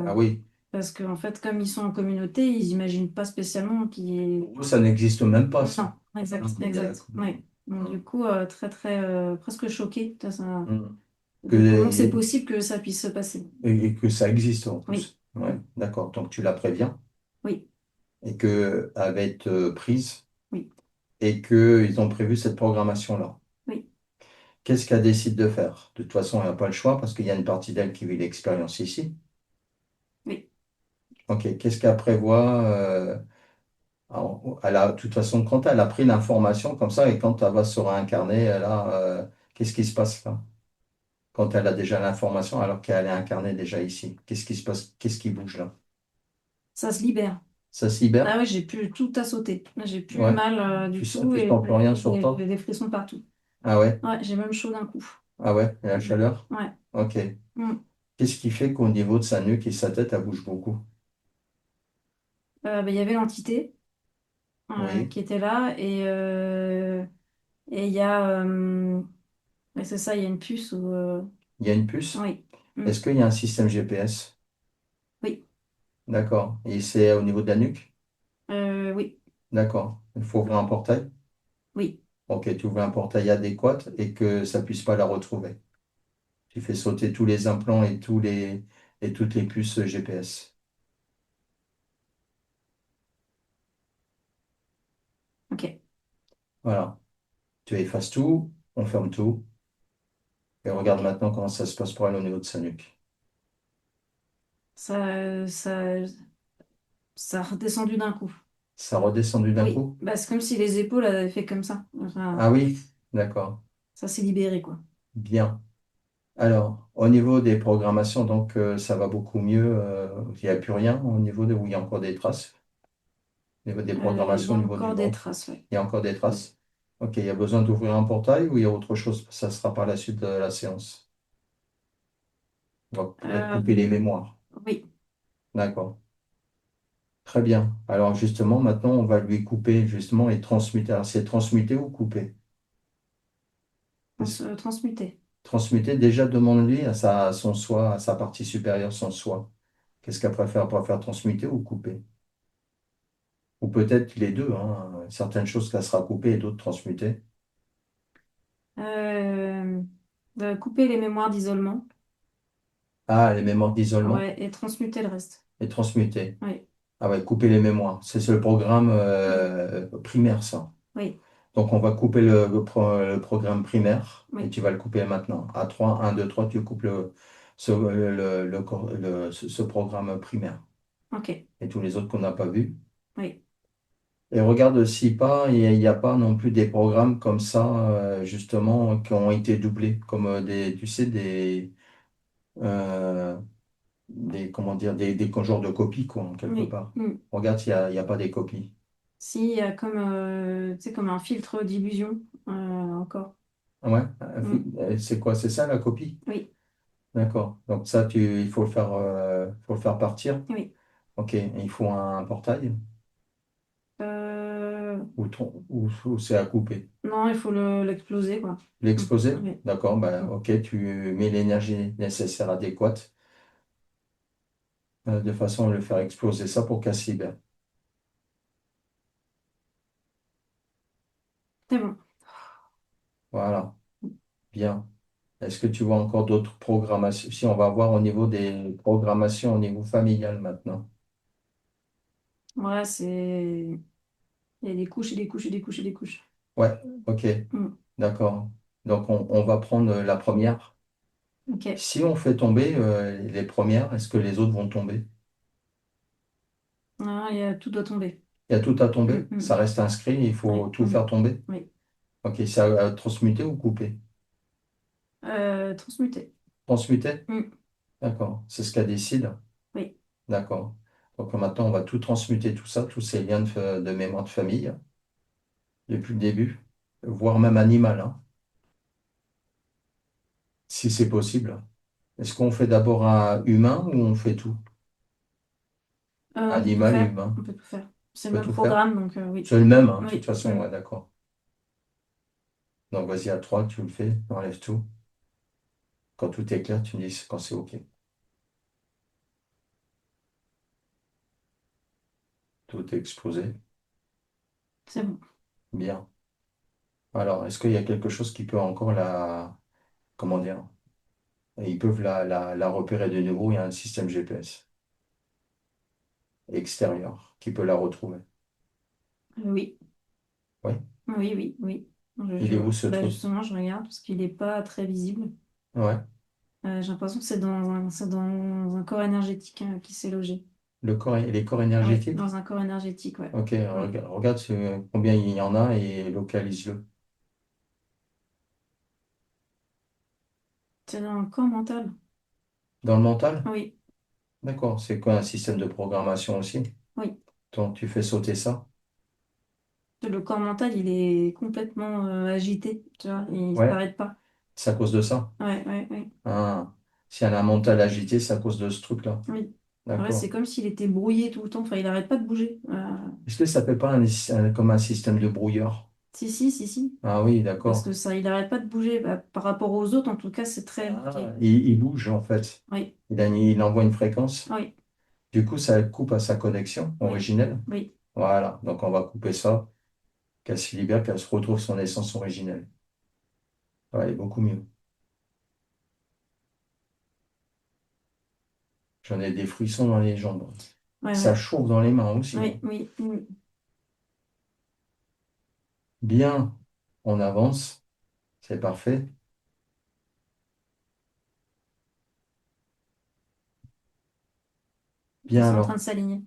Ah oui, Parce qu'en fait, comme ils sont en communauté, ils n'imaginent pas spécialement qu'ils... Pour vous, ça n'existe même pas, Non, ça. exact, Ah, exact. d'accord. Oui. Donc Hum, du coup, très, très, presque choquée hum. de comment c'est Que, possible que ça puisse se passer. et que ça existe en Oui, plus. Ouais, Mm. d'accord. Donc tu la préviens Oui, et qu'elle va être prise oui, et qu'ils ont prévu cette programmation-là. oui, Qu'est-ce qu'elle décide de faire? De toute façon, elle n'a pas le choix parce qu'il y a une partie d'elle qui vit l'expérience ici. oui. Ok, qu'est-ce qu'elle prévoit? Elle a, de toute façon, quand elle a pris l'information comme ça et quand elle va se réincarner, qu'est-ce qui se passe là? Quand elle a déjà l'information alors qu'elle est incarnée déjà ici, qu'est-ce qui se passe? Qu'est-ce qui bouge là? Ça se libère. Ça se libère? Ah oui, j'ai plus tout à sauter. J'ai plus Ouais. mal du tout Tu et sens plus rien sur toi? j'ai des frissons partout. Ah ouais? Ouais, j'ai même chaud d'un coup. Ah ouais? Et la Mm. chaleur? Ouais. Ok. Mm. Qu'est-ce qui fait qu'au niveau de sa nuque et sa tête, elle bouge beaucoup? Il y avait l'entité Oui. qui était là et il y a... ouais, c'est ça, il y a une puce où... Il y a une puce? oui. Mm. Est-ce qu'il y a un système GPS? Oui. D'accord. Et c'est au niveau de la nuque? Oui. D'accord. Il faut ouvrir un portail? Oui. Ok, tu ouvres un portail adéquat et que ça puisse pas la retrouver. Tu fais sauter tous les implants et et toutes les puces GPS. Ok. Voilà. Tu effaces tout, on ferme tout et regarde Ok. maintenant comment ça se passe pour elle au niveau de sa nuque. Ça a redescendu d'un coup. Ça a redescendu d'un Oui. coup? Bah, c'est comme si les épaules avaient fait comme ça. Enfin, Ah oui, d'accord. ça s'est libéré, quoi. Bien. Alors, au niveau des programmations, donc ça va beaucoup mieux. Il n'y a plus rien au niveau de où il y a encore des traces. Au niveau des Il y programmations, a au niveau du encore des ventre, traces, ouais. il y a encore des Mm. traces. Ok, il y a besoin d'ouvrir un portail ou il y a autre chose? Ça sera par la suite de la séance. On va peut-être couper les Euh, mémoires. oui. D'accord. Très bien. Alors justement, maintenant, on va lui couper justement et transmuter. Alors, c'est transmuter ou couper? On se transmutait. Transmuter, déjà, demande-lui à son soi, à sa partie supérieure, son soi. Qu'est-ce qu'elle préfère? Elle préfère transmuter ou couper? Ou peut-être les deux, hein. Certaines choses qu'elle sera coupée et d'autres transmutées. Euh, de couper les mémoires d'isolement. Ah, les mémoires d'isolement Ouais, et transmuter le reste. et transmuter. Oui. Ah ouais, couper les mémoires. C'est le programme Mm. primaire, ça. Oui. Donc, on va couper le programme primaire et Oui. tu vas le couper maintenant. À 3, 1, 2, 3, tu coupes ce programme primaire Ok. et tous les autres qu'on n'a pas vus. Oui. Et regarde si pas, il n'y a pas non plus des programmes comme ça, justement, qui ont été doublés, comme tu sais, euh, comment dire, des genres de copies, quoi, en quelque Oui. part. Mm. Regarde il y a pas des copies. Si, il y a comme, tu sais, comme un filtre d'illusion encore. Ah ouais, Mm. c'est quoi, c'est ça la copie? Oui. D'accord. Donc ça, il faut le faire partir. Oui. Ok, et il faut un portail Euh, ou c'est à couper. non, il faut l'exploser, quoi. Mm. L'exposer? Oui. D'accord, ben, Mm. ok, tu mets l'énergie nécessaire adéquate de façon à le faire exploser ça pour qu'elle se libère. C'est bon. Voilà, bien. Est-ce que tu vois encore d'autres programmations? Si on va voir au niveau des programmations au niveau familial maintenant. Ouais, c'est... Il y a des couches et des couches et des couches et des couches. Ouais, ok, Mm. d'accord. Donc on va prendre la première. Ok. Si on fait tomber les premières, est-ce que les autres vont tomber? Ah, tout doit tomber. Il y a tout à Mm, tomber, ça mm. reste inscrit, il faut Oui. tout Mm. faire tomber. Oui. Ok, c'est à transmuter ou couper? Transmuter. Transmuter? Mm. D'accord, c'est ce qu'elle décide. Oui. D'accord. Donc maintenant, on va tout transmuter, tout ça, tous ces liens de mémoire de famille, depuis le début, voire même animal, hein, si c'est possible. Est-ce qu'on fait d'abord un humain ou on fait tout? On peut tout Animal et faire. humain. On peut tout faire. C'est On le peut même tout faire? programme, donc oui. C'est le même, hein, de toute Oui. façon, Mm. ouais, d'accord. Donc vas-y, à 3, tu le fais, enlève tout. Quand tout est clair, tu me dis quand c'est OK. Tout est exposé. C'est bon. Bien. Alors, est-ce qu'il y a quelque chose qui peut encore la... Comment dire? Ils peuvent la repérer de nouveau. Il y a un système GPS extérieur qui peut la retrouver. Oui, Oui. oui, oui, oui. Il est où ce Bah truc? justement, je regarde parce qu'il n'est pas très visible. Ouais. J'ai l'impression que c'est dans un corps énergétique qui s'est logé. Les corps Oui, énergétiques? dans un corps énergétique, ouais. Ok, Mm. regarde combien il y en a et localise-le. C'est dans le corps mental. Dans le mental? Oui, D'accord. C'est quoi un système de programmation aussi? oui. Donc, tu fais sauter ça? Le corps mental, il est complètement agité, tu vois, il Ouais, s'arrête pas. c'est à cause de ça. Ouais, ouais, ouais. Ah. Si elle a un mental agité, c'est à cause de ce truc-là. Oui. Ouais, c'est D'accord. comme s'il était brouillé tout le temps. Enfin, il n'arrête pas de bouger. Est-ce que ça fait pas comme un système de brouilleur? Si, si, si, si. Ah oui, Parce d'accord. que ça, il n'arrête pas de bouger. Bah, par rapport aux autres, en tout cas, c'est très Ah, marqué. il bouge en fait. Oui, Il envoie une fréquence. oui, Du coup, ça coupe à sa connexion oui, originelle. oui. Voilà. Donc, on va couper ça, qu'elle se libère, qu'elle se retrouve son essence originelle. Ouais, elle est beaucoup mieux. J'en ai des frissons dans les jambes. Ouais, Ça ouais. chauffe dans les mains aussi, Oui, hein. oui, oui. Bien, on avance. C'est parfait. Bien C'est en train de alors. s'aligner.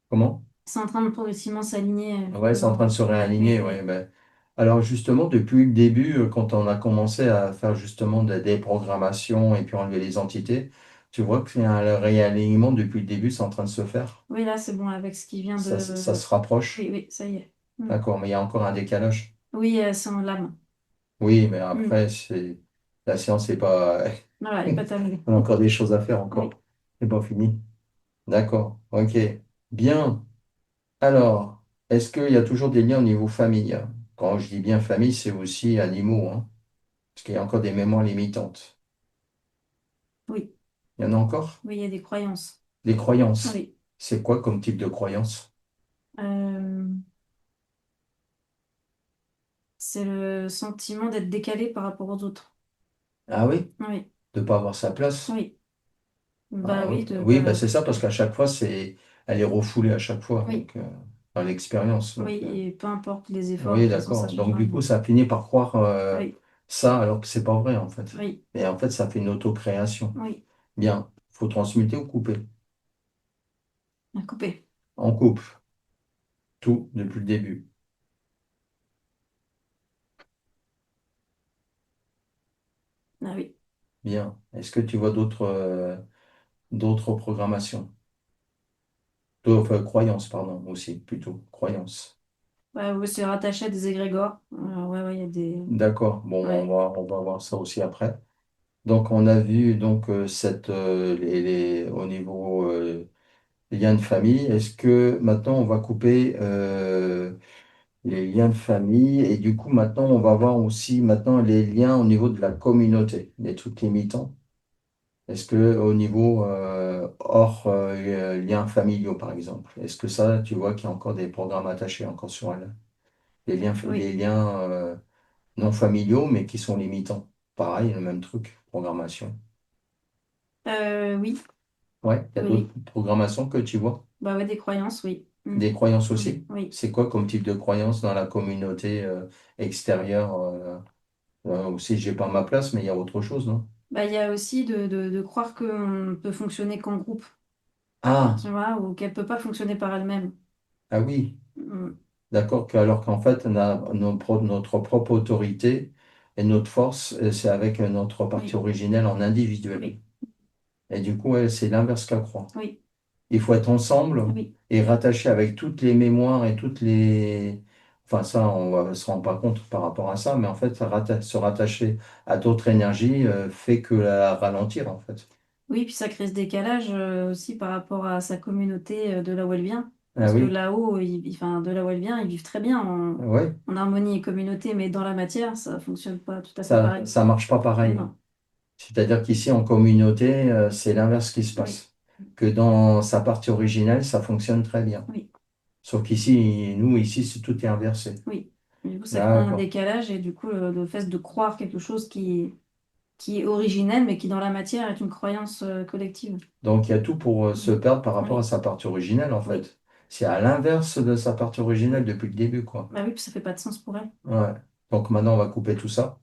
Comment? C'est en train de progressivement s'aligner, Ouais, c'est en justement. train de se Ouais, ouais, réaligner. Ouais, ouais. ben. Alors justement, depuis le début, quand on a commencé à faire justement des déprogrammations et puis enlever les entités, tu vois qu'il y a un réalignement depuis le début, c'est en train de se faire. Oui, là, c'est bon, avec ce qui vient Ça de... se rapproche. Oui, oui, ça y est. Mm. D'accord, mais il y a encore un décalage. Oui, c'est en lame. Oui, mais Mm. après, c'est la séance n'est pas. Voilà, elle n'est pas terminée. On a encore des choses à faire Oui. encore. C'est pas fini. D'accord, ok. Bien. Alors, est-ce qu'il y a toujours des liens au niveau famille? Quand je dis bien famille, c'est aussi animaux, hein, parce qu'il y a encore des mémoires limitantes. Oui, Il y en a encore? oui, il y a des croyances. Des croyances. Oui. C'est quoi comme type de croyance? Euh, c'est le sentiment d'être décalé par rapport aux autres. Ah oui? Oui, De ne pas avoir sa place? oui. Bah Ah oui, oui, de oui, bah pas... c'est ça, parce Oui, qu'à chaque fois, elle est refoulée à chaque fois, oui, donc, dans l'expérience. oui, et peu importe les efforts, de Oui, toute façon, ça d'accord. Donc, changera du coup, rien. ça finit par croire Oui, ça alors que c'est pas vrai, en fait. oui, Et en fait, ça fait une auto-création. oui. Bien. Faut transmuter ou couper? À couper. On coupe tout depuis le début. Ah oui. Bien. Est-ce que tu vois d'autres programmations? D'autres croyances, pardon, aussi, plutôt. Croyances. Ouais, ouais, c'est rattaché à des égrégores. Ouais, ouais, il y a des... D'accord. Bon, Ouais. on va voir ça aussi après. Donc, on a vu donc au niveau liens de famille. Est-ce que maintenant on va couper les liens de famille et du coup maintenant on va voir aussi maintenant les liens au niveau de la communauté, les trucs limitants. Est-ce que au niveau hors liens familiaux par exemple, est-ce que ça tu vois qu'il y a encore des programmes attachés encore sur elle? Oui. Les liens non familiaux mais qui sont limitants. Pareil, le même truc, programmation. Oui, Ouais, il y a oui, d'autres oui. programmations que tu vois. Bah ouais, des croyances, oui. Mm. Des croyances Mm. aussi? Oui. C'est quoi comme type de croyance dans la communauté extérieure aussi, j'ai pas ma place, mais il y a autre chose, non? Bah, il y a aussi de croire qu'on peut fonctionner qu'en groupe, Ah, tu vois, ou qu'elle peut pas fonctionner par elle-même. ah oui, Mm. d'accord, alors qu'en fait, on a notre propre autorité et notre force, c'est avec notre partie Oui, originelle en individuel. oui, Et du coup, ouais, c'est l'inverse qu'elle croit. oui, Il faut être ensemble oui, et rattaché avec toutes les mémoires et toutes les... Enfin, ça, on ne se rend pas compte par rapport à ça, mais en fait, se rattacher à d'autres énergies fait que la ralentir, en fait. oui, puis ça crée ce décalage aussi par rapport à sa communauté de là où elle vient. Ah Parce que oui, là-haut, enfin, de là où elle vient, ils vivent très bien ouais, en harmonie et communauté, mais dans la matière, ça fonctionne pas tout à fait pareil. ça marche pas Mais pareil. non, C'est-à-dire qu'ici, en communauté, c'est l'inverse qui se oui, passe. Que dans sa partie originelle, ça fonctionne très bien. oui, Sauf qu'ici, nous, ici, tout est inversé. Oui. Du coup, ça crée un D'accord. décalage et du coup, le fait de croire quelque chose qui est originel, mais qui dans la matière est une croyance collective. Donc, il y a tout pour se Mm. perdre par rapport à Oui, sa partie originelle, en oui, fait. C'est à l'inverse de sa partie originelle oui. depuis le début, quoi. Bah oui, puis ça fait pas de sens pour elle. Ouais. Donc, maintenant, on va couper tout ça.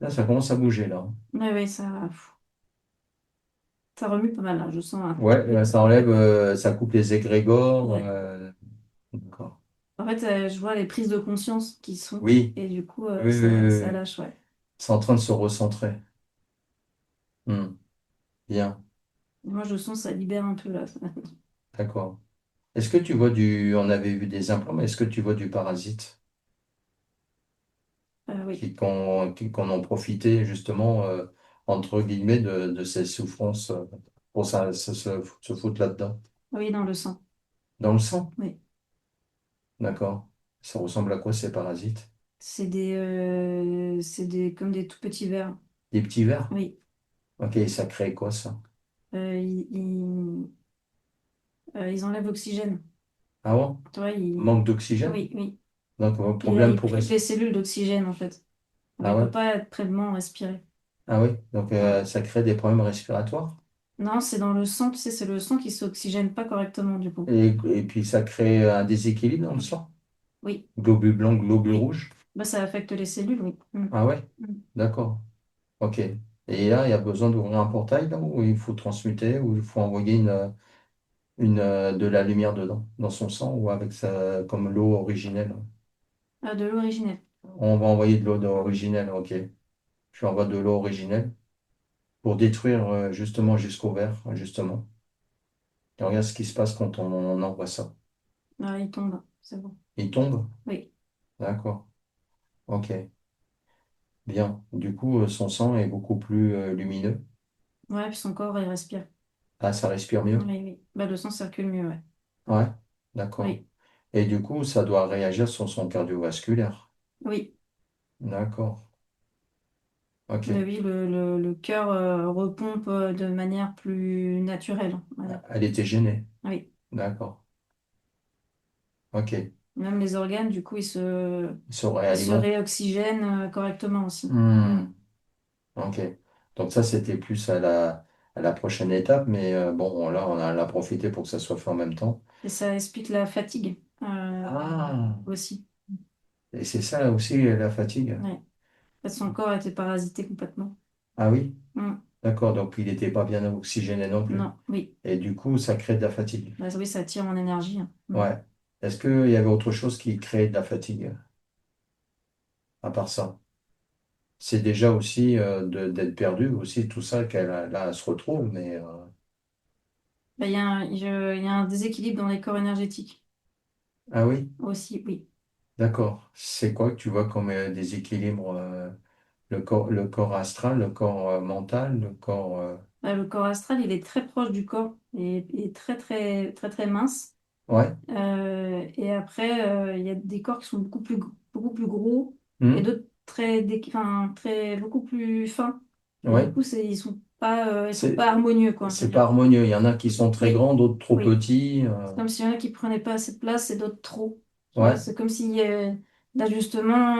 Là, ça commence à bouger, là. Oui, oui, ça remue pas mal, là, je sens. Hein. Ouais, là, ça enlève, ça coupe les égrégores. Ouais. D'accord. En fait, je vois les prises de conscience qui sont, Oui, et du coup, oui, oui, ça oui, oui. lâche, ouais. C'est en train de se recentrer. Hmm. Bien, Moi, je sens ça libère un peu, là. d'accord. Est-ce que tu vois on avait vu des implants, mais est-ce que tu vois du parasite Oui, qui en ont profité justement, entre guillemets, de ces souffrances pour se foutre là-dedans? oui, dans le sang. Dans le sang? Oui. D'accord. Ça ressemble à quoi ces parasites? Comme des tout petits vers. Des petits vers? Oui. Ok, et ça crée quoi ça? Ils enlèvent l'oxygène. Ah bon? Tu vois, Manque d'oxygène? oui, oui. Donc, Il, problème il pour prive les respirer. cellules d'oxygène, en fait. Donc, Ah elle ouais? peut pas être pleinement respirée. Ah oui? Donc, Ouais. ça crée des problèmes respiratoires? Non, c'est dans le sang, tu sais, c'est le sang qui s'oxygène pas correctement, du coup. Et puis, ça crée un déséquilibre dans le sang? Oui, Globules blancs, globules oui. rouges? Bah, ça affecte les cellules, oui. Mm. Ah ouais? Mm. D'accord. Ok. Et là, il y a besoin d'ouvrir un portail là, où il faut transmuter, où il faut envoyer de la lumière dedans, dans son sang, ou avec comme l'eau originelle. De l'eau originelle. On va envoyer de l'eau Mm. originelle, ok. Je envoie de l'eau originelle pour détruire justement jusqu'au verre, justement. Et regarde ce qui se passe quand on envoie ça. Ah, il tombe, c'est bon. Il tombe? Oui. D'accord. Ok. Bien. Du coup, son sang est beaucoup plus lumineux. Ouais, puis son corps, il respire. Ah, ça respire Oui, mieux? oui. Bah, le sang circule mieux, ouais. Ouais. D'accord. Oui, Et du coup, ça doit réagir sur son cardiovasculaire. oui. D'accord. Mais Ok. oui, le cœur repompe de manière plus naturelle, on va dire. Elle était gênée. Oui. D'accord. Ok. Même les organes, du coup, Il se ils se réalimente. réoxygènent correctement aussi. Mm. Hmm. Ok. Donc ça, c'était plus à la prochaine étape, mais bon, là, l'a profité pour que ça soit fait en même temps. Et ça explique la fatigue Ah. aussi. Et c'est ça aussi, la fatigue. Ouais. En fait, son corps a été parasité complètement. Ah oui? Mm. D'accord. Donc il n'était pas bien oxygéné non plus. Non, oui. Et du coup, ça crée de la fatigue. Bah, oui, ça tire en énergie. Hein. Mm. Ouais. Est-ce qu'il y avait autre chose qui créait de la fatigue, à part ça? C'est déjà aussi d'être perdu, aussi tout ça là, elle se retrouve, mais Bah, il y a un déséquilibre dans les corps énergétiques ah oui, aussi, oui. d'accord. C'est quoi que tu vois comme déséquilibre le corps astral, le corps mental, le corps Bah, le corps astral, il est très proche du corps et très, très, très, très mince. ouais, Et après, il y a des corps qui sont beaucoup plus gros et hmm, d'autres beaucoup plus fins. Et du ouais. coup, ils sont C'est pas harmonieux, quoi, je veux c'est pas dire. harmonieux. Il y en a qui sont très Oui, grands, d'autres trop oui. petits. C'est comme s'il y en a qui prenaient pas assez de place et d'autres trop. Tu vois, Ouais, c'est comme si l'ajustement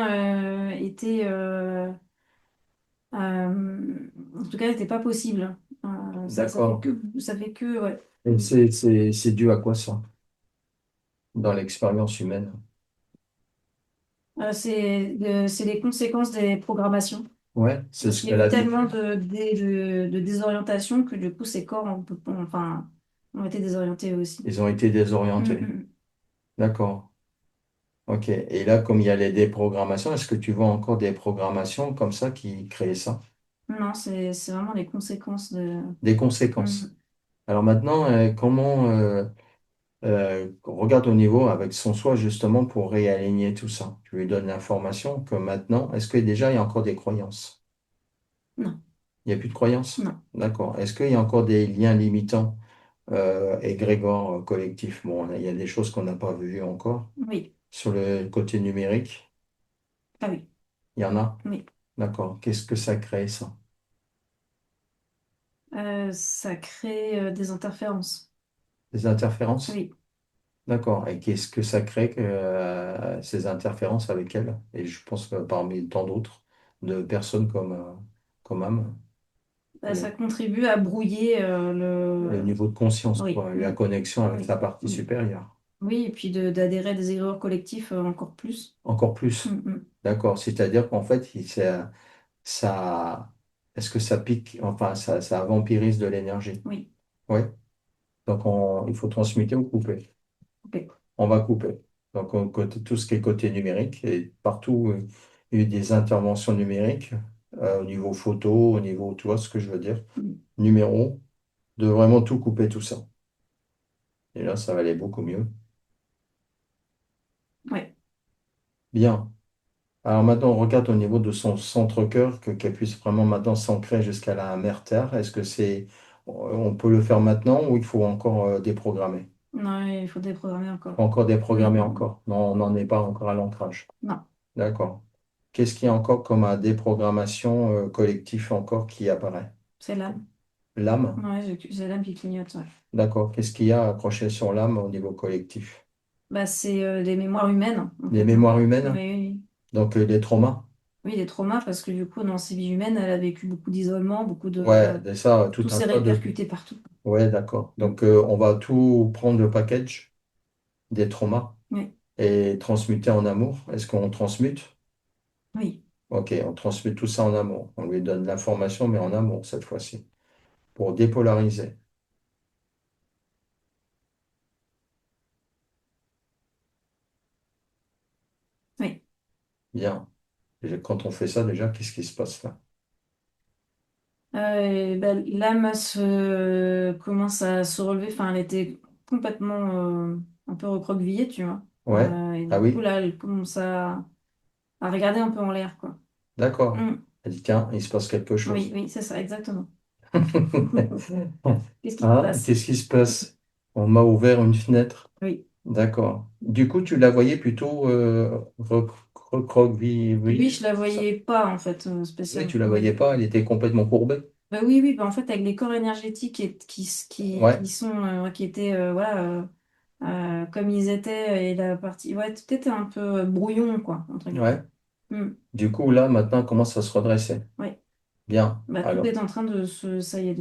en tout cas, n'était pas possible. d'accord. Ça fait que, ouais. Et c'est dû à quoi ça dans l'expérience humaine? C'est les conséquences des programmations. Ouais, c'est Parce ce qu'il y a qu'elle eu a dit. tellement de désorientation que du coup, ces corps ont été désorientés eux aussi. Ils ont été Mm, désorientés. mm. D'accord. Ok. Et là, comme il y a les déprogrammations, est-ce que tu vois encore des programmations comme ça qui créent ça? Non, c'est vraiment les conséquences de. Des Mm. conséquences. Alors maintenant, comment regarde au niveau avec son soi justement pour réaligner tout ça. Tu lui donnes l'information que maintenant, est-ce que déjà il y a encore des croyances? Non, Il n'y a plus de croyances? non, D'accord. Est-ce qu'il y a encore des liens limitants égrégores collectifs? Bon, là, il y a des choses qu'on n'a pas vues encore. oui, Sur le côté numérique, ah oui, il y en a? oui. D'accord. Qu'est-ce que ça crée, ça? Ça crée des interférences. Des interférences? Oui. D'accord. Et qu'est-ce que ça crée que, ces interférences avec elle? Et je pense que parmi tant d'autres, de personnes comme âme, Bah, ça et, contribue à brouiller et le le... niveau de conscience, Oui. quoi, et la Mm. connexion avec Oui. la partie Mm. supérieure. Oui, et puis d'adhérer à des erreurs collectives encore plus. Encore Mm, plus. mm. D'accord. C'est-à-dire qu'en fait, ça, est-ce que ça pique, enfin, ça vampirise de l'énergie? Oui. Oui. Donc, il faut transmuter ou couper. Ok. On va couper. Donc, tout ce qui est côté numérique, et partout, il y a eu des interventions numériques, au niveau photo, au niveau, tu vois ce que je veux dire, Mm. numéro, de vraiment tout couper, tout ça. Et là, ça va aller beaucoup mieux. Ouais. Bien. Alors maintenant, on regarde au niveau de son centre-cœur, qu'elle puisse vraiment maintenant s'ancrer jusqu'à la mère Terre. Est-ce que on peut le faire maintenant ou il faut encore déprogrammer? Non, il faut déprogrammer Faut encore. encore Mm, déprogrammer mm, mm. encore. Non, on n'en est pas encore à l'ancrage. Non, D'accord. Qu'est-ce qu'il y a encore comme déprogrammation collective encore qui apparaît? c'est l'âme. L'âme? Ouais, c'est l'âme qui clignote. Ouais. D'accord. Qu'est-ce qu'il y a accroché sur l'âme au niveau collectif? Bah, c'est les mémoires humaines, en Les fait. Hein. mémoires Oui, humaines? oui, Donc les traumas? oui, les traumas, parce que du coup, dans ces vies humaines, elle a vécu beaucoup d'isolement, beaucoup Ouais, de... de ça, tout Tout un s'est tas de... répercuté partout. Ouais, d'accord. Mm. Donc on va tout prendre le package des traumas Oui, et transmuter en amour. Est-ce qu'on transmute? oui, Ok, on transmute tout ça en amour. On lui donne l'information, mais en amour cette fois-ci, pour dépolariser. oui. Bien. Et quand on fait ça, déjà, qu'est-ce qui se passe là? Et ben, l'âme commence à se relever. Enfin, elle était complètement un peu recroquevillée, tu vois. Ouais? Et Ah du coup, oui? là, elle commence à regarder un peu en l'air, quoi. D'accord. Mm. Elle dit, tiens, il se passe quelque Oui, chose. oui, c'est ça, exactement. Qu'est-ce qui se Ah, passe? qu'est-ce qui se passe? On m'a ouvert une fenêtre. Oui. D'accord. Du coup, tu la voyais plutôt Lui, recroquevillée, je la c'est ça? voyais pas, en fait, Oui, spécialement. tu la voyais Oui. pas, elle était complètement courbée. Bah oui, oui, bah en fait, avec les corps énergétiques Ouais, qui sont, qui étaient, voilà, comme ils étaient, et la partie, ouais, tout était un peu brouillon, quoi, entre guillemets. ouais. Hmm. Du coup, là, maintenant, elle commence à se redresser. Ouais. Bien. Bah, tout Alors, est en train ça y est,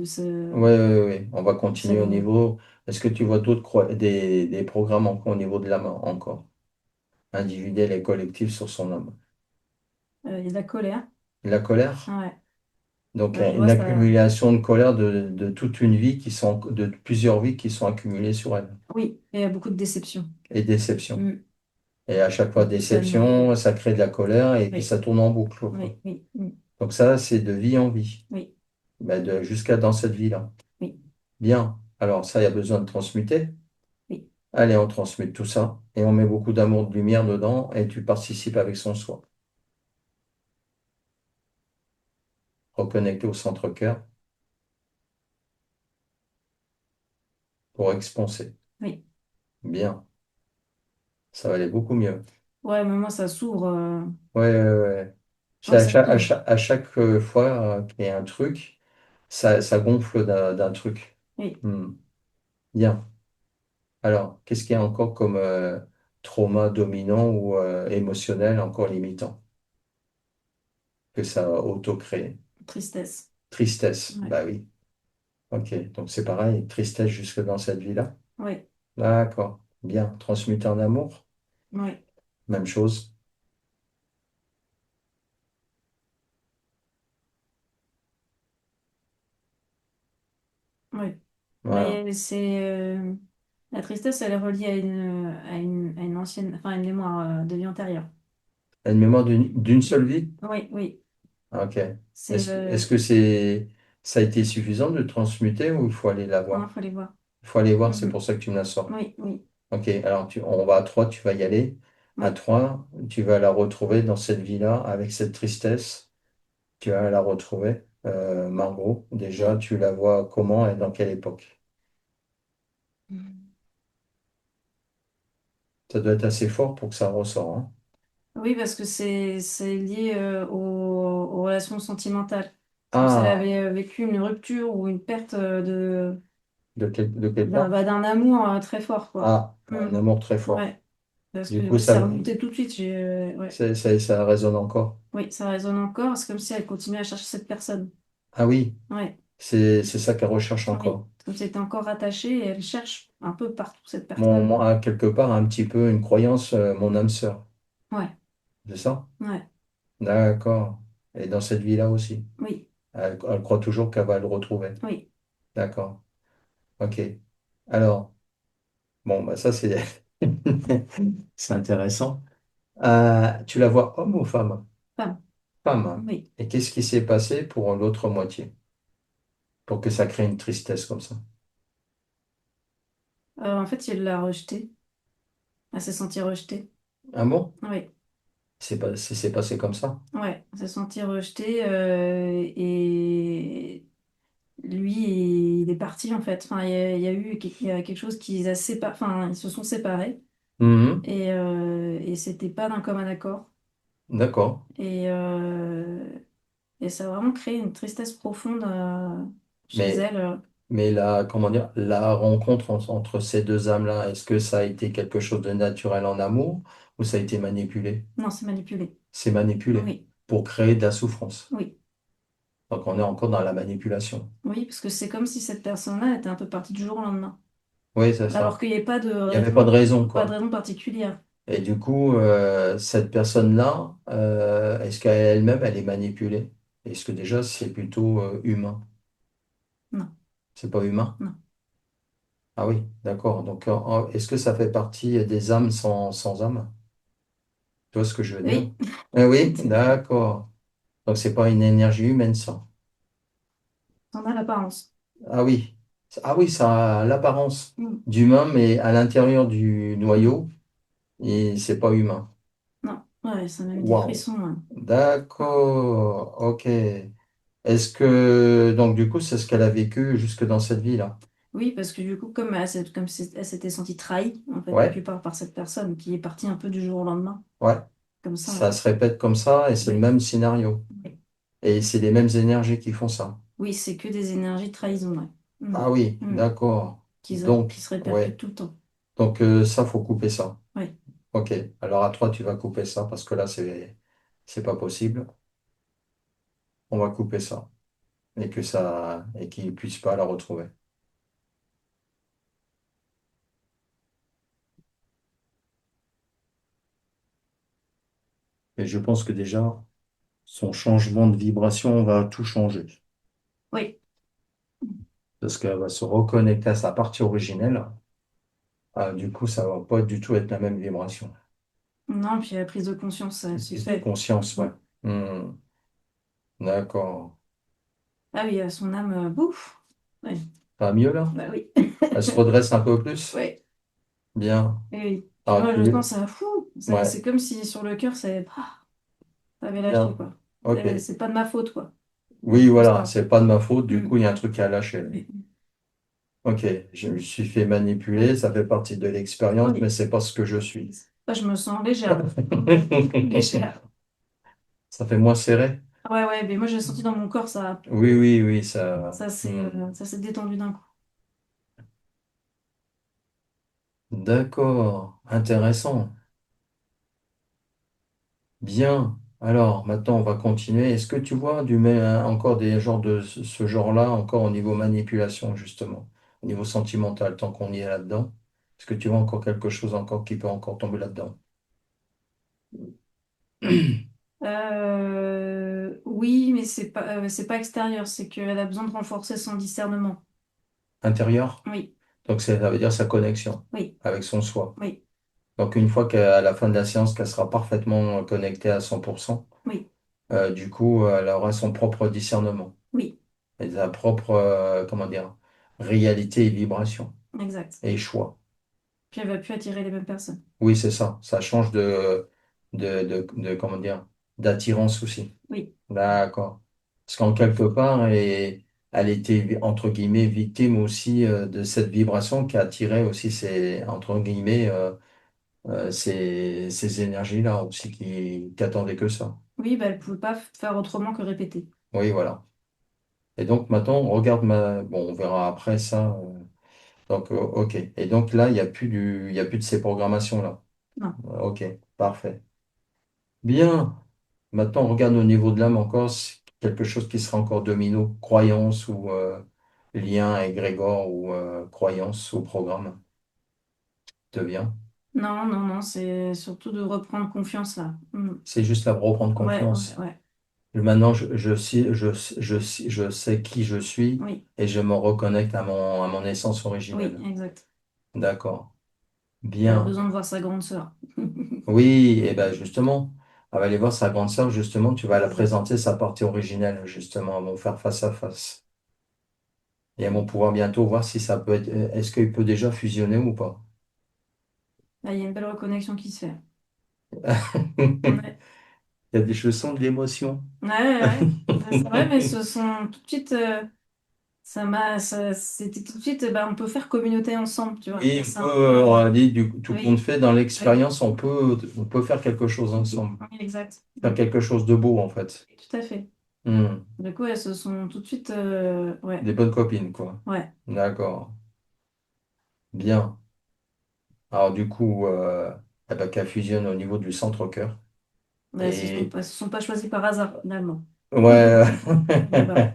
ouais, ouais, ouais. On va de continuer au s'aligner. niveau. Est-ce que tu vois d'autres des programmes encore au niveau de l'âme encore? Individuel et collectif sur son âme. Il y a de la colère. La colère? Ah ouais. Donc, Bah, je une vois ça. accumulation de colère de toute une vie de plusieurs vies qui sont accumulées sur elle. Oui, et il y a beaucoup de déception. Et déception. Hmm. Et à chaque fois, Beaucoup d'années. déception, ça crée de la colère et puis Oui, ça tourne en boucle, quoi. oui, oui, hmm. Donc ça, c'est de vie en vie, Oui, ben, jusqu'à dans cette vie-là. oui, Bien. Alors ça, il y a besoin de transmuter. oui, Allez, on transmute tout ça et on met beaucoup d'amour, de lumière dedans et tu participes avec son soi. Reconnecter au centre-cœur pour expanser. oui. Bien. Ça va aller beaucoup mieux. Ouais, mais moi, ça s'ouvre. Ouais, ouais, ouais. C'est Ouais, ça s'ouvre. à chaque fois qu'il y a un truc, ça gonfle d'un truc. Oui. Hmm. Bien. Alors, qu'est-ce qu'il y a encore comme trauma dominant ou émotionnel encore limitant que ça a auto-créé? Tristesse. Tristesse, Ouais. bah oui. Ok, donc c'est pareil, tristesse jusque dans cette vie-là. Ouais. D'accord, bien. Transmuter en amour, Ouais. même chose. Ouais. Voilà. Mais la tristesse, elle est reliée à une ancienne, enfin, à une mémoire de vie antérieure. Une mémoire d'une seule vie? Oui, oui. Ah, ok. C'est Est-ce que ça a été suffisant de transmuter ou il faut aller la Non, voir? il faut les voir. Il faut aller voir, c'est Mhm. pour ça que tu me la sors. Oui, oui, Ok, alors on va à trois, tu vas y aller. À oui. trois, tu vas la retrouver dans cette vie-là avec cette tristesse. Tu vas la retrouver. Margot, déjà, tu la vois comment et dans quelle époque? Mhm. Ça doit être assez fort pour que ça ressort, hein. Oui, parce que c'est lié aux relations sentimentales. C'est comme si elle Ah, avait vécu une rupture ou une perte De quelle part? D'un amour très fort, quoi. Ah, un Mm. amour très fort. Ouais, parce Du que coup, ouais, c'est remonté tout de suite. Ouais. ça résonne encore. Oui, ça résonne encore. C'est comme si elle continuait à chercher cette personne. Ah oui, Ouais, c'est ça qu'elle recherche oui. encore. Comme si elle était encore attachée et elle cherche un peu partout cette Mon, personne. moi, quelque part, un petit peu une croyance, mon âme sœur. Ouais, C'est ça? ouais, D'accord. Et dans cette vie-là aussi. oui, Elle croit toujours qu'elle va le retrouver. oui. D'accord. Ok. Alors, bon, bah ça, c'est c'est intéressant. Tu la vois homme ou femme? Femme, Femme. oui. Et qu'est-ce qui s'est passé pour l'autre moitié? Pour que ça crée une tristesse comme ça. En fait, il l'a rejetée. Elle s'est sentie rejetée. Ah bon? Oui, C'est passé comme ça? ouais, elle s'est sentie rejetée et lui, il est parti en fait. Enfin, il y a quelque chose qui les a séparés. Enfin, ils se sont séparés Mhm. et c'était pas d'un commun accord. D'accord. Et, euh, et ça a vraiment créé une tristesse profonde chez Mais, elle. mais la, comment dire, la rencontre entre ces deux âmes-là, est-ce que ça a été quelque chose de naturel en amour ou ça a été manipulé? Non, c'est manipulé. C'est manipulé Oui, pour créer de la souffrance. oui, Donc on est encore dans la manipulation. oui, parce que c'est comme si cette personne-là était un peu partie du jour au lendemain. Oui, c'est Alors ça. qu'il n'y a Il n'y avait pas de raison, pas de quoi. raison particulière. Et du coup, cette personne-là, est-ce qu'elle-même, elle est manipulée? Est-ce que déjà, c'est plutôt humain? Non, C'est pas humain? non. Ah oui, d'accord. Donc, est-ce que ça fait partie des âmes sans âme? Tu vois ce que je veux dire? Oui, Ah oui, d'accord. Donc, c'est pas une énergie humaine, ça. on a l'apparence. Ah oui. Ah oui, ça a l'apparence Mm, d'humain, mais à l'intérieur du mm. noyau, et c'est pas humain. Non, ouais, ça m'a mis des Waouh. frissons, hein. D'accord. Ok. Est-ce que, donc, du coup, c'est ce qu'elle a vécu jusque dans cette vie-là? Oui, parce que du coup, elle s'était sentie trahie, en fait, Ouais, quelque part par cette personne qui est partie un peu du jour au lendemain, ouais. comme ça. Ça se répète comme ça et c'est le Oui, même scénario. oui. Et c'est les mêmes énergies qui font ça. Oui, c'est que des énergies de trahison, ouais. Mm, Ah oui, mm. d'accord. Qui Donc, se répercutent ouais. tout le temps. Donc, ça, faut couper ça. Oui, Ok. Alors, à toi, tu vas couper ça parce que là, c'est pas possible. On va couper ça. Et qu'il puisse pas la retrouver. Et je pense que déjà, son changement de vibration va tout changer. oui. Parce qu'elle va se reconnecter à sa partie originelle. Ah, du coup, ça va pas du tout être la même vibration. Non, puis la prise de conscience, ça se Prise de fait. conscience, Mm. ouais. Hmm, d'accord. Ah oui, son âme, bouf. Ouais. Pas mieux là? Bah oui. Elle se redresse un peu plus? Oui, Bien. oui, oui. Puis Ah, moi, je tu... pense, ça, fou, Ouais, c'est comme si sur le cœur, ça avait lâché, bien. quoi. Ok. C'est pas de ma faute, quoi. Oui, Comme voilà, ça. c'est pas de ma faute. Du Mm. coup, il y a un truc qui a lâché. Oui. Ok, je me suis fait manipuler, Oui. ça fait partie de l'expérience, mais Oui. c'est pas ce que je suis. Moi, je me sens légère. Légère. Ça fait moins serré? Ouais, ouais, mais moi, j'ai senti dans mon corps, Oui, oui, oui, ça. ça s'est détendu d'un coup. D'accord, intéressant. Bien. Alors, maintenant, on va continuer. Est-ce que tu vois encore des genres de ce genre-là, encore au niveau manipulation, justement, au niveau sentimental, tant qu'on y est là-dedans? Est-ce que tu vois encore quelque chose encore qui peut encore tomber là-dedans? Oui, mais c'est pas extérieur, c'est qu'elle a besoin de renforcer son discernement. Intérieur? Oui, Donc, ça veut dire sa connexion oui, avec son soi. oui, Donc, une fois qu'à la fin de la séance, qu'elle sera parfaitement connectée à 100%, oui, du coup, elle aura son propre discernement oui, et sa propre, comment dire, réalité et vibration exact. et choix. Puis elle va plus attirer les mêmes personnes. Oui, c'est ça. Ça change comment dire, d'attirance aussi. Oui, D'accord. Parce qu'en quelque part, elle était, entre guillemets, victime aussi de cette vibration qui attirait aussi entre guillemets, ces énergies-là aussi qui attendaient que ça. oui, bah, elle pouvait pas faire autrement que répéter. Oui, voilà. Et donc maintenant, on regarde bon, on verra après ça. Donc, ok. Et donc là, il y a plus de ces programmations-là. Non, Ok, parfait. Bien. Maintenant, on regarde au niveau de l'âme encore, c'est quelque chose qui sera encore domino, croyance ou lien égrégore ou croyance ou programme. Devient. non, c'est surtout de reprendre confiance là. Mm. C'est juste la reprendre confiance. Ouais. Maintenant, je sais qui je suis Oui, et je me reconnecte à mon essence oui, originelle. exact. D'accord. Elle a Bien. besoin de voir sa grande sœur. Oui, et ben justement, elle va aller voir sa grande sœur, justement, tu vas la Exact. présenter sa partie originelle, justement, elles vont faire face à face. Et elles vont pouvoir bientôt voir si ça peut être, est-ce qu'il peut déjà fusionner ou pas. Là, il y a une belle reconnexion qui se fait. Il Ouais, y a des chaussons de l'émotion. ouais. C'est vrai, mais ce sont tout de suite, c'était tout de suite, on peut faire communauté ensemble, tu vois. Oui, on C'est peut, un peu, on a dit, tout compte oui, fait, dans oui, l'expérience, on peut faire quelque chose ensemble. oui, exact. Faire quelque chose de beau, en fait. Tout à fait. Hmm. Du coup, elles se sont tout de suite, ouais, Des bonnes copines, quoi. ouais. D'accord. Bien. Alors, du coup, eh ben, qu'elle fusionne au niveau du centre-cœur. Ouais, Et elles se sont pas choisies par hasard, finalement. ouais, Voilà.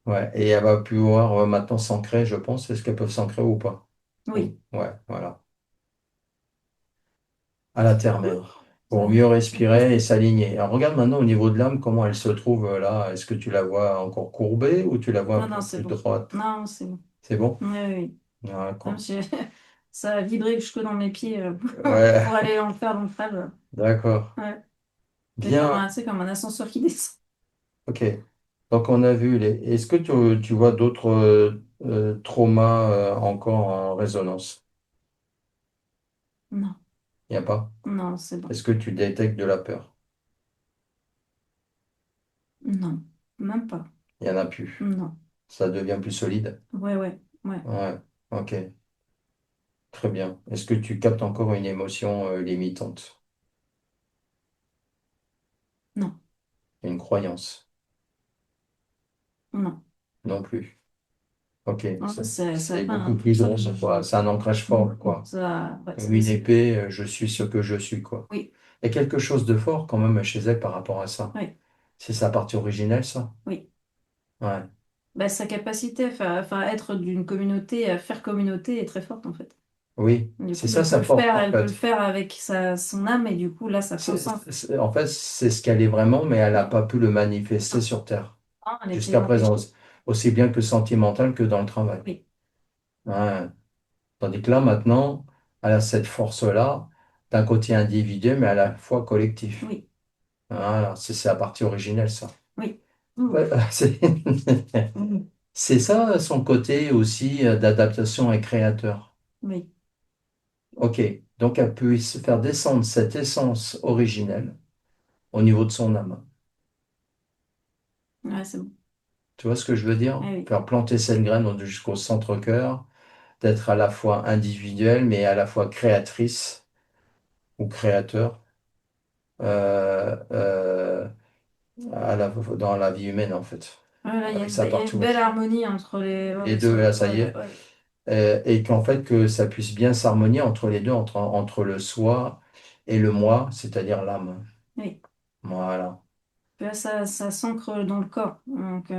ouais. Et elle va pouvoir maintenant s'ancrer, je pense. Est-ce qu'elles peuvent s'ancrer ou pas? Oui. Ouais, voilà. À la terre-mère. Ça, Pour mieux ça peut respirer et faire. s'aligner. Alors, regarde maintenant au niveau de l'âme, comment elle se trouve là. Est-ce que tu la vois encore courbée ou tu la vois un Non, peu non, c'est plus bon. droite? Non, c'est bon. C'est bon? Oui, oui. Même D'accord. si ça a vibré jusque dans mes pieds Ouais, pour aller en faire l'entrave. d'accord. Ouais. Bien. C'est comme un ascenseur qui descend. Ok. Donc, on a vu les. Est-ce que tu vois d'autres traumas encore en résonance? Non, Il n'y a pas? non, c'est bon. Est-ce que tu détectes de la peur? Non, même pas. Il n'y en a plus. Non. Ça devient plus solide? Ouais. Ouais. Ok. Très bien. Est-ce que tu captes encore une émotion limitante? Non, Une croyance? non. Non plus. Ok. Non, ça C'est a pas beaucoup un. plus gros, ça, quoi. C'est un ancrage fort, quoi. Ouais, Comme une épée, je suis ce que je suis, quoi. oui, Il y a quelque chose de fort quand même chez elle par rapport à ça. oui, C'est sa partie originelle, ça? oui. Ouais. Bah, sa capacité à être d'une communauté, à faire communauté est très forte en fait. Oui. Du C'est coup, ça sa force, en elle peut le fait. faire avec son âme et du coup, là, ça prend sens. En fait, c'est ce qu'elle est vraiment, mais elle n'a Mm. pas pu le manifester Non, sur Terre. non, elle était Jusqu'à présent, empêchée. aussi bien que sentimental que dans le travail. Oui, Ouais. Tandis que là, maintenant, elle a cette force-là, d'un côté individuel, mais à la fois collectif. oui, Voilà, c'est la partie originelle, ça. oui. Ouh, Ouais, c'est ça son côté aussi d'adaptation et créateur. oui, Ok, donc elle peut se faire descendre cette essence originelle au niveau de son âme. ouais, c'est bon. Tu vois ce que je veux dire? Ah oui, Faire planter cette graine jusqu'au centre-cœur, d'être à la fois individuelle, mais à la fois créatrice ou créateur dans la vie humaine, en fait, voilà, avec sa il y a partie une belle originelle. harmonie entre les. Les deux, là, ça y est. Ouais. Et qu'en fait, que ça puisse bien s'harmonier entre les deux, entre le soi et le moi, c'est-à-dire l'âme. Oui. Voilà. Puis là, ça s'ancre dans le corps, donc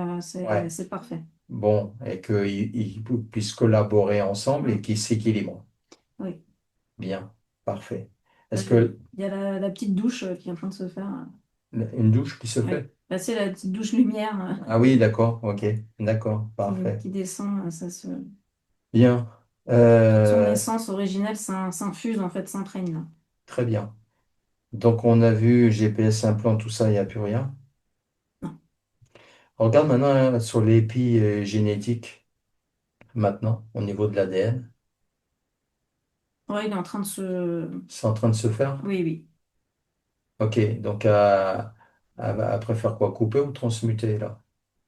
Ouais. c'est parfait. Bon, et qu'ils puissent collaborer ensemble et Mm. qu'ils s'équilibrent. Oui. Bien, parfait. Là, Est-ce que il y a la petite douche qui est en train de se faire. une douche qui se Oui. fait? Bah, c'est la petite douche lumière Ah oui, d'accord, ok, d'accord, parfait. qui descend, Bien, toute son essence originelle s'infuse, en fait, s'imprègne là. très bien. Donc on a vu GPS implant, tout ça, il n'y a plus rien. Non. On regarde maintenant sur l'épigénétique, maintenant, au niveau de l'ADN. Ouais, il est en train de se. C'est en train de se faire? Oui, oui. Ok, donc elle préfère quoi? Couper ou transmuter là?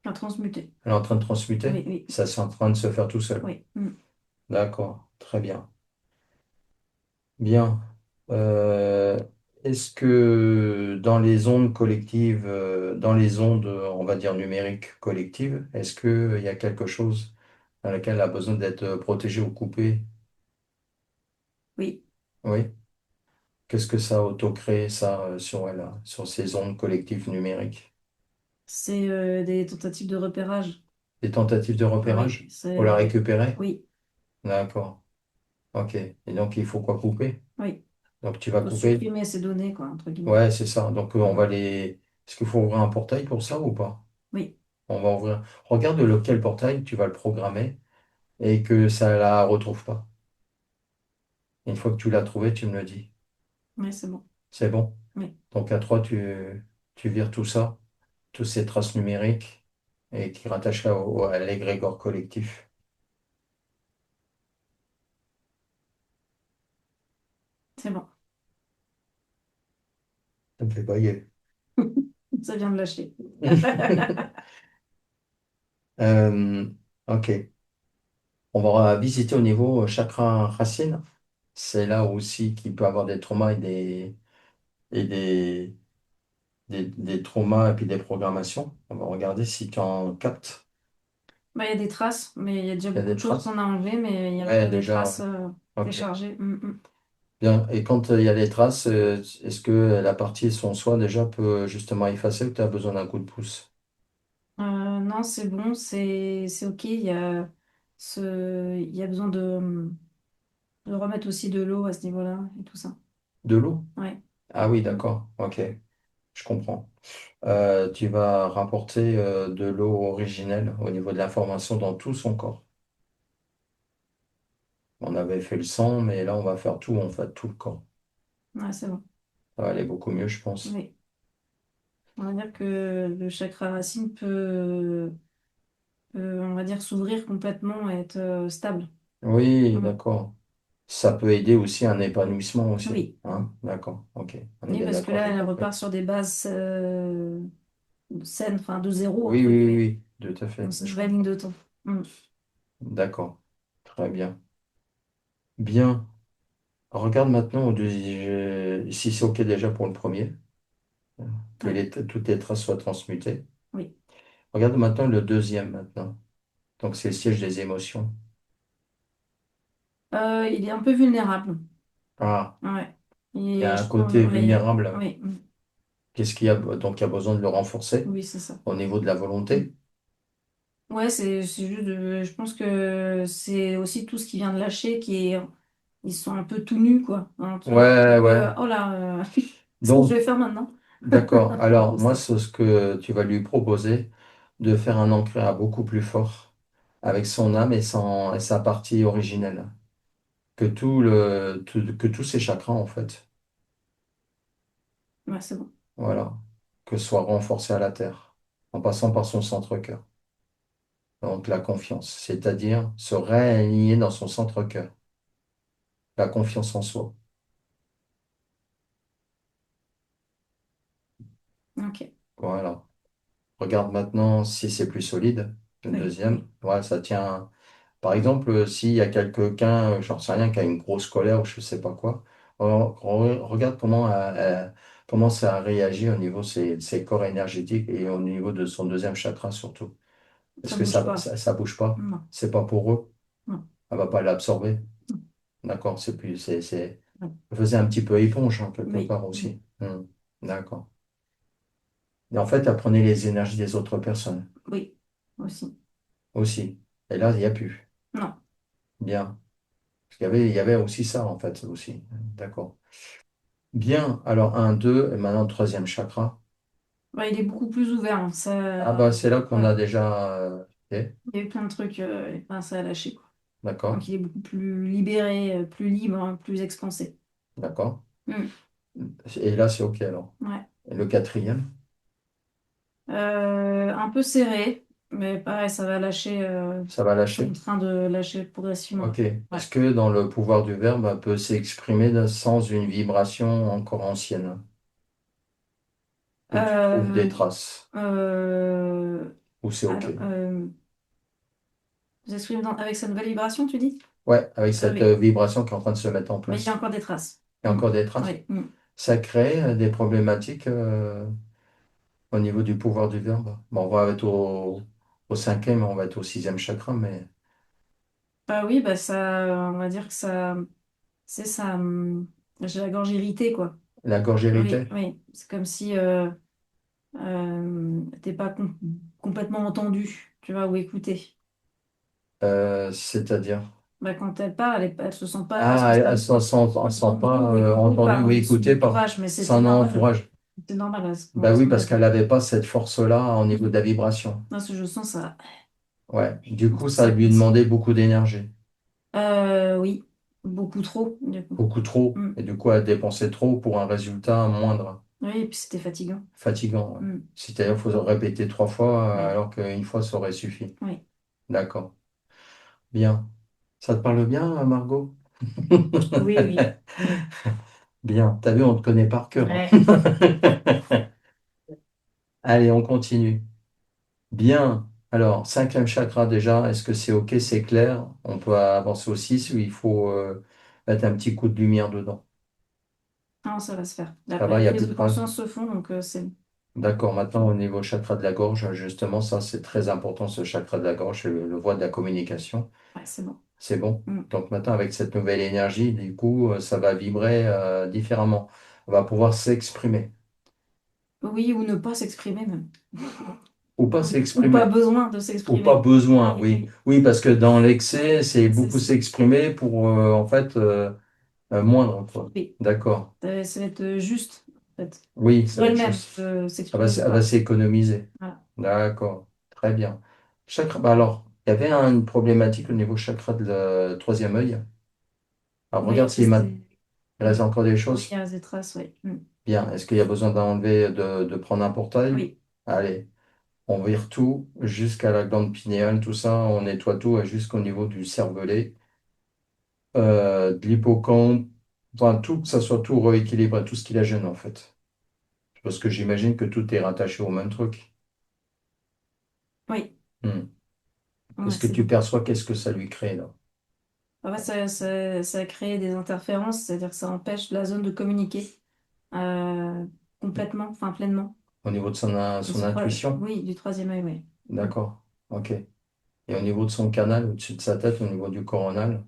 À transmuter. Elle est en train de transmuter? Oui. Ça, c'est en train de se faire tout seul. Oui. Mm. D'accord, très bien. Bien. Euh, est-ce que dans les ondes collectives, dans les ondes, on va dire numériques collectives, est-ce qu'il y a quelque chose dans laquelle elle a besoin d'être protégée ou coupée. Oui, Oui. Qu'est-ce que ça auto-crée, ça, sur elle, là, sur ces ondes collectives numériques? c'est des tentatives de repérage. Des tentatives de Oui, repérage pour la c'est... récupérer? Oui, D'accord. Ok. Et donc, il faut quoi couper? oui. Donc, tu vas Faut couper. supprimer ces données, quoi, entre guillemets. Ouais, c'est ça. Donc, on Mm. va les. Est-ce qu'il faut ouvrir un portail pour ça ou pas? Oui, On va ouvrir. Regarde lequel portail tu vas le programmer et que ça la retrouve pas. Une fois que tu l'as trouvé, tu me le dis. oui, c'est bon. C'est bon? Oui, Donc, à 3, tu vires tout ça, toutes ces traces numériques et qui rattachent à l'égrégore collectif. c'est bon. Ça me fait bailler. Ça vient de lâcher. Euh, ok. On va visiter au niveau chakra racine. C'est là aussi qu'il peut avoir des traumas et des traumas et puis des programmations. On va regarder si tu en captes. Bah, il y a des traces, mais il y a déjà Il y a beaucoup des de choses traces? qu'on a enlevées, mais il y a Ouais, encore des déjà, traces ouais. Ok. téléchargées. Bien. Et quand il y a des traces, est-ce que la partie son soi déjà peut justement effacer ou tu as besoin d'un coup de pouce? Non, c'est bon, c'est OK. Il y a besoin de remettre aussi de l'eau à ce niveau-là et tout ça. De l'eau? Ouais. Ah oui, Mm. d'accord. Ok, je comprends. Tu vas rapporter de l'eau originelle au niveau de l'information dans tout son corps. On avait fait le sang, mais là, on va faire tout, en fait, tout le corps. Ouais, c'est bon. Ça va aller beaucoup mieux, je pense. Oui. On va dire que le chakra racine peut, on va dire, s'ouvrir complètement et être stable. Oui, Mm. d'accord. Ça peut aider aussi à un épanouissement aussi. Oui. Hein? D'accord, ok. On est Oui, bien parce que d'accord, là, j'ai elle compris. repart sur des bases saines, enfin de zéro, Oui, entre oui, oui, guillemets, oui, tout à dans fait, cette je nouvelle ligne comprends. de temps. Mm. D'accord, très bien. Bien. Regarde maintenant au deuxième, si c'est ok déjà pour le premier, que Ouais, toutes les traces soient transmutées. oui. Regarde maintenant le deuxième maintenant. Donc c'est le siège des émotions. Il est un peu vulnérable. Ah, Ouais. il y a Et un je pense, côté ouais, vulnérable. oui, Qu'est-ce qu'il y a? Donc il y a besoin de le renforcer oui, c'est ça. au niveau de la Mm. volonté. Ouais, c'est juste, je pense que c'est aussi tout ce qui vient de lâcher ils sont un peu tout nus, quoi. Hein, tu vois, un Ouais, peu, ouais. oh là, qu'est-ce que je Donc, vais faire maintenant? d'accord. En Alors, gros, moi, ça. c'est ce que tu vas lui proposer, de faire un ancrage beaucoup plus fort avec son âme et sa partie originelle. Que tous ses chakras, en fait. Ouais, c'est bon. Voilà. Que ce soit renforcé à la terre, en passant par son centre-cœur. Donc, la confiance, c'est-à-dire se réaligner dans son centre-cœur. La confiance en soi. Ok. Voilà. Regarde maintenant si c'est plus solide. Le Oui, deuxième, oui. voilà, ça tient. Par exemple, s'il y a quelqu'un, j'en sais rien, qui a une grosse colère ou je sais pas quoi, regarde comment, comment ça a réagi au niveau de ses corps énergétiques et au niveau de son deuxième chakra surtout. Est-ce Ça que bouge pas. ça bouge pas? Non, C'est pas pour eux? non. Elle va pas l'absorber? Non. D'accord, c'est plus, Non. faisait un petit peu éponge, hein, quelque Oui, part oui, aussi. D'accord. Et en fait, elle prenait les énergies des autres personnes oui, aussi. aussi. Et là, il n'y a plus. Non. Bien. Parce il y avait aussi ça, en fait, aussi. D'accord. Bien. Alors, un, deux, et maintenant, le troisième chakra. Ouais, il est beaucoup plus ouvert, hein. Ah, Ça, bah, c'est là qu'on a ouais. déjà. Ok. Il y a eu plein de trucs, enfin, ça a lâché, quoi. D'accord. Donc il est beaucoup plus libéré, plus libre, hein, plus expansé. D'accord. Mm. Et là, c'est OK, alors. Ouais. Et le quatrième, Un peu serré, mais pareil, ça va lâcher. ça va C'est en lâcher. train de lâcher progressivement. OK. Ouais. Est-ce que dans le pouvoir du verbe, elle peut s'exprimer sans une vibration encore ancienne? Où tu trouves des Euh, traces? euh, Où c'est OK? alors, vous exprimez avec cette nouvelle vibration, tu dis? Ouais, avec cette Oui, vibration qui est en train de se mettre en mais il y a place. encore des traces. Il y a Mm. encore des traces? Oui. Mm. Ça crée des problématiques au niveau du pouvoir du verbe. Bon, on va être au cinquième, on va être au sixième chakra, mais. Bah oui, bah ça, on va dire que ça, c'est ça, j'ai la gorge irritée, quoi. La gorge Oui, irritée? oui. C'est comme si t'es pas complètement entendu, tu vois, ou écouté. C'est-à-dire? Bah, quand elle parle, elle se sent pas Ah, spécialement elle sent entendue pas ou écoutée entendue par ou son écoutée par entourage, mais c'était son normal. entourage. C'était normal à ce Ben oui, ce qu'on a parce qu'elle dit. n'avait pas cette force-là au niveau de la vibration. Parce que je sens ça, Ouais. Du je coup, sens ça ça lui coincé. demandait beaucoup d'énergie. Oui, beaucoup trop, du coup. Beaucoup trop. Mm. Et du coup, elle dépensait trop pour un résultat moindre. Oui, et puis c'était fatigant. Fatigant. Ouais. Mm. C'est-à-dire qu'il faut répéter 3 fois Oui, alors qu'une fois, ça aurait suffi. oui, D'accord. Bien. Ça te parle bien, Margot? oui, oui. Bien. T'as vu, on te connaît par cœur, hein. Ouais. Allez, on continue. Bien. Alors, cinquième chakra déjà, est-ce que c'est OK, c'est clair? On peut avancer au 6 ou il faut mettre un petit coup de lumière dedans. Non, ça va se faire. Ça va, La il n'y a prise plus de de problème. conscience se font, donc c'est bon. D'accord, maintenant au niveau chakra de la gorge, justement, ça c'est très important, ce chakra de la gorge, c'est le voie de la communication. Ouais, c'est bon. C'est bon. Mm. Donc maintenant, avec cette nouvelle énergie, du coup, ça va vibrer différemment. On va pouvoir s'exprimer. Oui, ou ne pas s'exprimer même. Ou pas Ou pas s'exprimer. besoin de Ou pas s'exprimer. besoin, Oui, oui. oui, Oui, parce que dans l'excès, c'est c'est beaucoup ça. s'exprimer pour, en fait, moindre, quoi. Oui, D'accord. ça va être juste, en fait. Oui, ça Pour va être elle-même, juste. s'exprimer ou Elle va pas. s'économiser. Voilà. D'accord. Très bien. Chakra, bah alors, il y avait une problématique au niveau chakra de le troisième œil. Alors, Oui, regarde ça s'il c'était. il reste encore des Oui, il y choses. a des traces, oui. Mm. Bien. Est-ce qu'il y a besoin d'enlever, de prendre un portail? Oui, Allez, on vire tout jusqu'à la glande pinéale, tout ça. On nettoie tout jusqu'au niveau du cervelet, de l'hippocampe. Enfin, tout, que ça soit tout rééquilibré, tout ce qui la gêne, en fait. Parce que j'imagine que tout est rattaché au même truc. oui, Hmm. ouais, Qu'est-ce que c'est tu bon. perçois? Qu'est-ce que ça lui crée, là? En fait, ça crée des interférences, c'est-à-dire que ça empêche la zone de communiquer euh, complètement, enfin pleinement. Au niveau de son intuition? Oui, du troisième œil, oui. Mm. D'accord. OK. Et au niveau de son canal, au-dessus de sa tête, au niveau du coronal,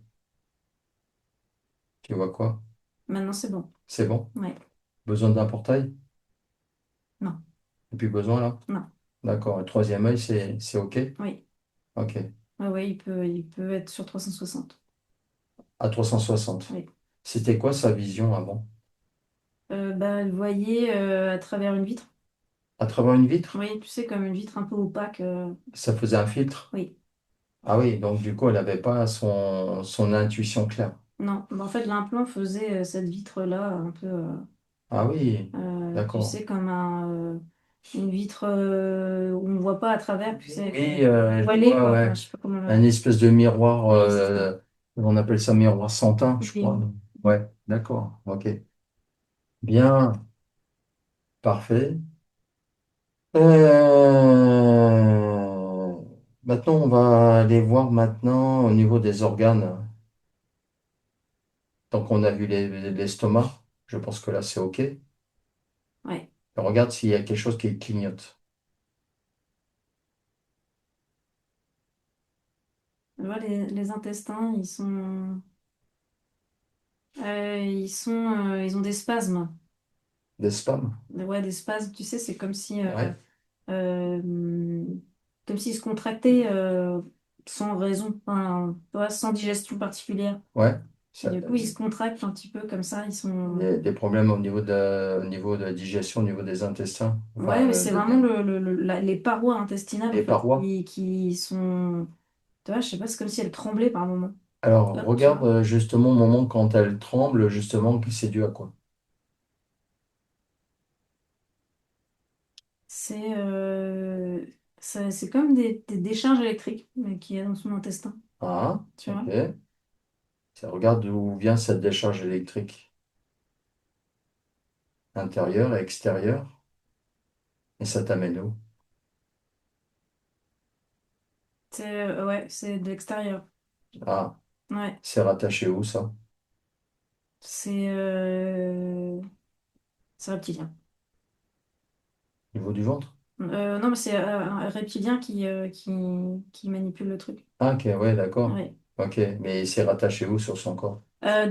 tu vois quoi? Maintenant, c'est bon. C'est bon? Ouais. Besoin d'un portail? Non, Et puis besoin, là? non, D'accord. Le troisième œil, c'est OK? oui. OK. Ouais, ouais, il peut être sur 360. À 360. Oui. C'était quoi sa vision avant? Bah, elle voyait à travers une vitre. À travers une vitre? Oui, tu sais, comme une vitre un peu opaque. Ça faisait un filtre? Oui. Ah oui, donc du coup, elle n'avait pas son intuition claire. Non, bah, en fait, l'implant faisait cette vitre-là un peu, Ah oui, tu d'accord. sais, comme une vitre où on ne voit pas à travers, tu sais, Oui, je voilée, vois, quoi. Enfin, ouais. je sais pas comment Un espèce de miroir, Oui, c'est ça. on appelle ça miroir sans teint, je Oui. crois. Ouais, d'accord, ok. Bien, parfait. Maintenant, on va aller voir maintenant au niveau des organes. Donc, on a vu l'estomac. Je pense que là, c'est ok. Et Ouais. regarde s'il y a quelque chose qui clignote. Tu vois, les intestins, ils ont des spasmes. Des spams? Ouais, des spasmes, tu sais, c'est Ouais, euh, comme s'ils se contractaient sans raison, enfin, tu vois, sans digestion particulière. ouais. Et Ça- du coup, ils se contractent un petit peu comme ça. Ils il y sont. a des problèmes au niveau de la digestion, au niveau des intestins. Ouais, Enfin, mais c'est vraiment les parois intestinales en les fait parois. qui sont. Tu vois, je sais pas, c'est comme si elles tremblaient par moments. Alors, Hop, tu regarde vois. justement au moment quand elle tremble, justement, que c'est dû à quoi? C'est c'est comme des décharges électriques mais qui est dans son intestin. Ah, Tu vois? ok. Ça regarde d'où vient cette décharge électrique. Intérieure et extérieure. Et ça t'amène où? Ouais, c'est de l'extérieur. Ah, Ouais. c'est rattaché où ça? C'est c'est reptilien. Au niveau du ventre? Non, mais c'est un reptilien qui manipule le truc. Ah, ok, ouais, d'accord. Ouais. Ok, mais c'est rattaché où sur son corps?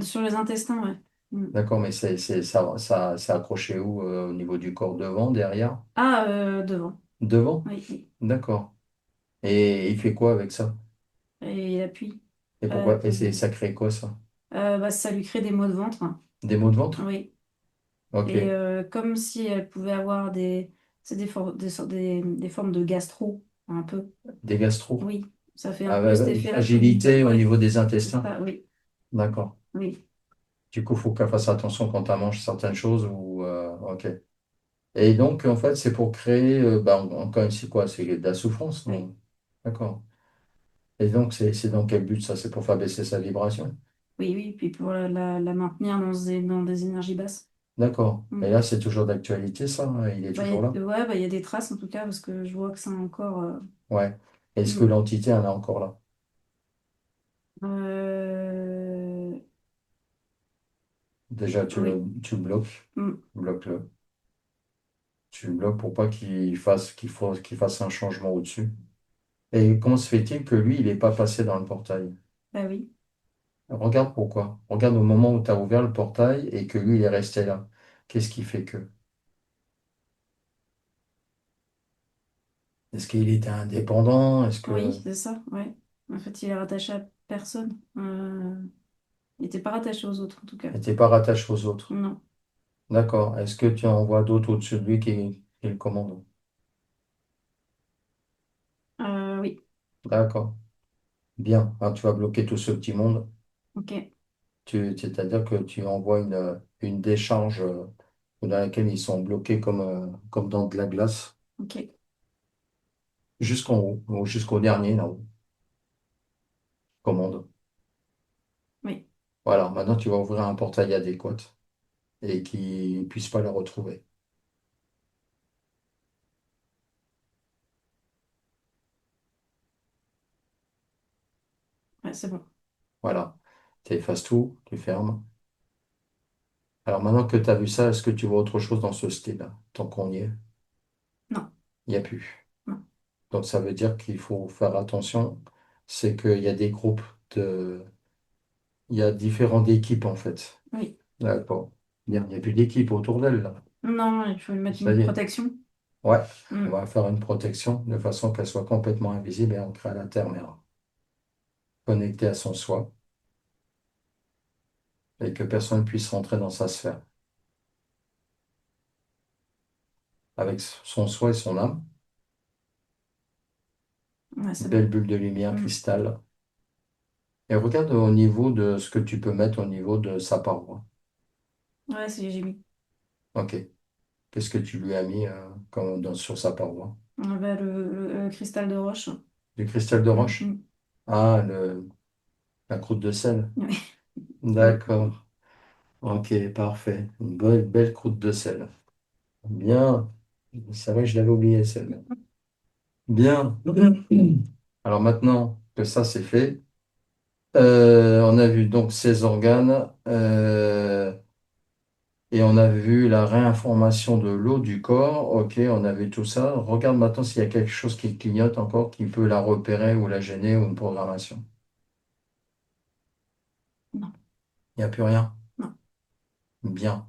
Sur les intestins, ouais. Mm. D'accord, mais c'est accroché où? Au niveau du corps devant, derrière? Ah, devant. Devant? Oui, oui. D'accord. Et il fait quoi avec ça? Et il appuie. Et Euh, pourquoi? Ça crée quoi ça? bah, ça lui crée des maux de ventre. Des maux de ventre? Oui. Ok. Et comme si elle pouvait avoir c'est des formes de gastro, un peu. Des gastro? Oui, ça fait un Ah, peu cet une effet-là fragilité au ouais, niveau des c'est intestins? ça, oui, D'accord. oui, Du coup, il faut qu'elle fasse attention quand elle mange certaines choses ou ok. Et donc, en fait, c'est pour créer, bah, encore une c'est quoi? C'est de la souffrance, oui, non? D'accord. Et donc, c'est dans quel but ça? C'est pour faire baisser sa vibration? oui, oui, puis pour la maintenir dans des énergies basses. D'accord. Mm. Et là, c'est toujours d'actualité, ça, hein? Il est Bah, toujours là? ouais, bah, il y a des traces en tout cas, parce que je vois que c'est encore. Ouais. Est-ce que Mm. l'entité, elle est encore là? Euh, Déjà, oui, tu le bloques. Mm. Bloque-le. Tu le bloques pour pas qu'il fasse un changement au-dessus. Et comment se fait-il que lui, il n'est pas passé dans le portail? Bah oui. Regarde pourquoi. Regarde au moment où tu as ouvert le portail et que lui, il est resté là. Qu'est-ce qui fait que? Est-ce qu'il était indépendant? Est-ce Oui, que c'est ça, ouais. En fait, il est rattaché à personne. Il n'était pas rattaché aux autres en tout cas. il n'était pas rattaché aux autres? Non. D'accord. Est-ce que tu en vois d'autres au-dessus de lui qui le commandent? Oui, D'accord. Bien. Ah, tu vas bloquer tout ce petit monde. ok, C'est-à-dire que tu envoies une décharge dans laquelle ils sont bloqués comme dans de la glace ok, jusqu'en haut, ou jusqu'au dernier là-haut. Commande. oui. Voilà. Maintenant, tu vas ouvrir un portail adéquat et qu'ils ne puissent pas le retrouver. Ouais, c'est bon. Voilà. Tu effaces tout, tu fermes. Alors maintenant que tu as vu ça, est-ce que tu vois autre chose dans ce style-là? Tant qu'on y est, Non, il n'y a plus. non. Donc ça veut dire qu'il faut faire attention. C'est qu'il y a des groupes de... Il y a différentes équipes en fait. Oui. D'accord. Bien, il n'y a plus d'équipe autour d'elle là. Non, il faut lui mettre Ça une y est. protection. Ouais, on Mm. va faire une protection de façon qu'elle soit complètement invisible et ancrée à la terre-mère, connectée à son soi et que personne ne puisse rentrer dans sa sphère. Avec son soi et son âme, Ouais, une c'est belle bon. bulle de lumière Mm. cristal. Et regarde au niveau de ce que tu peux mettre au niveau de sa paroi. Ouais, j'ai mis. Ok. Qu'est-ce que tu lui as mis sur sa paroi? Bah, le cristal de roche. Du cristal de Mm, roche? mm. Ah, la croûte de sel. Oui. Mm. D'accord. Ok, parfait. Une belle, belle croûte de sel. Bien. C'est vrai que je l'avais oublié, celle-là. Bien. Alors maintenant que ça c'est fait, on a vu donc ces organes et on a vu la réinformation de l'eau du corps. Ok, on a vu tout ça. Regarde maintenant s'il y a quelque chose qui clignote encore, qui peut la repérer ou la gêner ou une programmation. Non, Il n'y a plus rien. non. Bien.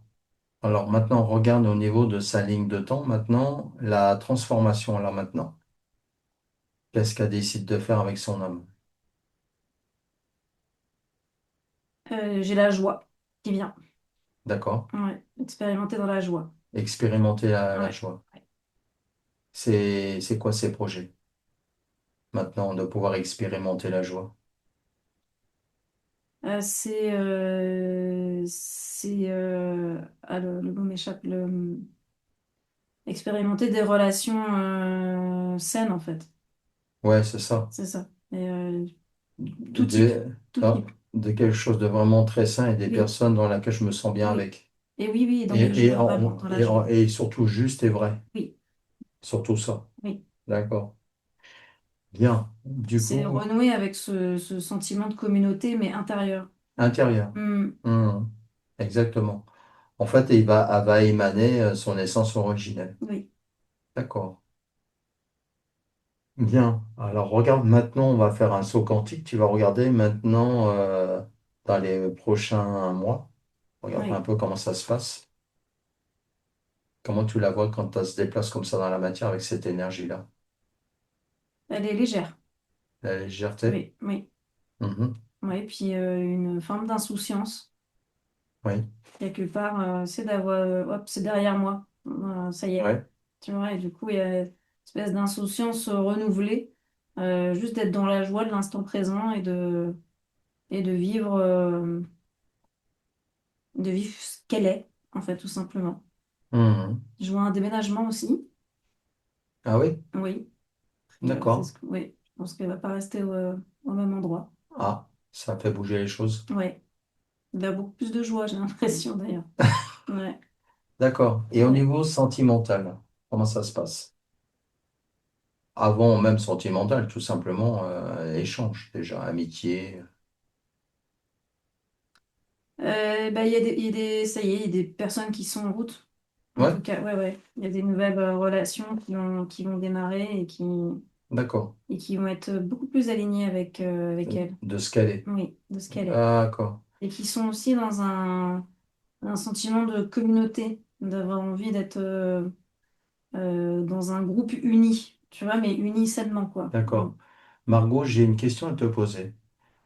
Alors maintenant, on regarde au niveau de sa ligne de temps. Maintenant, la transformation là maintenant. Qu'est-ce qu'elle décide de faire avec son âme? J'ai la joie qui vient. D'accord? Ouais, expérimenter dans la joie. Expérimenter la Ouais. joie. C'est quoi ces projets? Maintenant, de pouvoir expérimenter la joie. Le mot m'échappe. Expérimenter des relations saines en fait. Ouais, c'est ça. C'est ça. Et, tout type. De, Tout ah, type. de quelque chose de vraiment très sain et des Oui, personnes dans lesquelles je me sens bien oui. avec. Et oui, oui, dans Et, la et, joie, vraiment, en- dans la et, en- joie. et surtout juste et vrai. Oui, Surtout ça. oui. D'accord. Bien. Du C'est coup, renouer avec ce sentiment de communauté, mais intérieur. intérieur. Hmm, Hmm. Exactement. En fait, elle va émaner son essence originelle. oui. D'accord. Bien. Alors regarde maintenant, on va faire un saut quantique. Tu vas regarder maintenant dans les prochains mois. Regarde un Oui, peu comment ça se passe. Comment tu la vois quand elle se déplace comme ça dans la matière avec cette énergie-là? elle est légère. La légèreté? Oui, oui. Mhm. Oui, puis une forme d'insouciance. Oui. Quelque part, c'est d'avoir, hop, c'est derrière moi. Voilà, ça y est. Ouais. Tu vois, et du coup, il y a une espèce d'insouciance renouvelée, juste d'être dans la joie de l'instant présent et de vivre ce qu'elle est, en fait, tout simplement. Mhm. Je vois un déménagement aussi, Ah oui? oui. D'accord. Oui, je pense qu'elle va pas rester au même endroit. Ah, ça fait bouger les choses. Oui, il a beaucoup plus de joie, j'ai l'impression d'ailleurs. Ouais. D'accord. Et au Ouais. niveau sentimental, comment ça se passe? Avant même sentimental, tout simplement, échange déjà, amitié. Bah, ça y est, il y a des personnes qui sont en route. En Ouais, tout cas, ouais, ouais. Il y a des nouvelles relations qui vont démarrer d'accord. et qui vont être beaucoup plus alignées avec elle. De ce qu'elle est. Oui, de ce qu'elle est. D'accord. Et qui sont aussi dans un sentiment de communauté, d'avoir envie d'être dans un groupe uni, tu vois, mais uni sainement, quoi. Mm. D'accord. Margot, j'ai une question à te poser.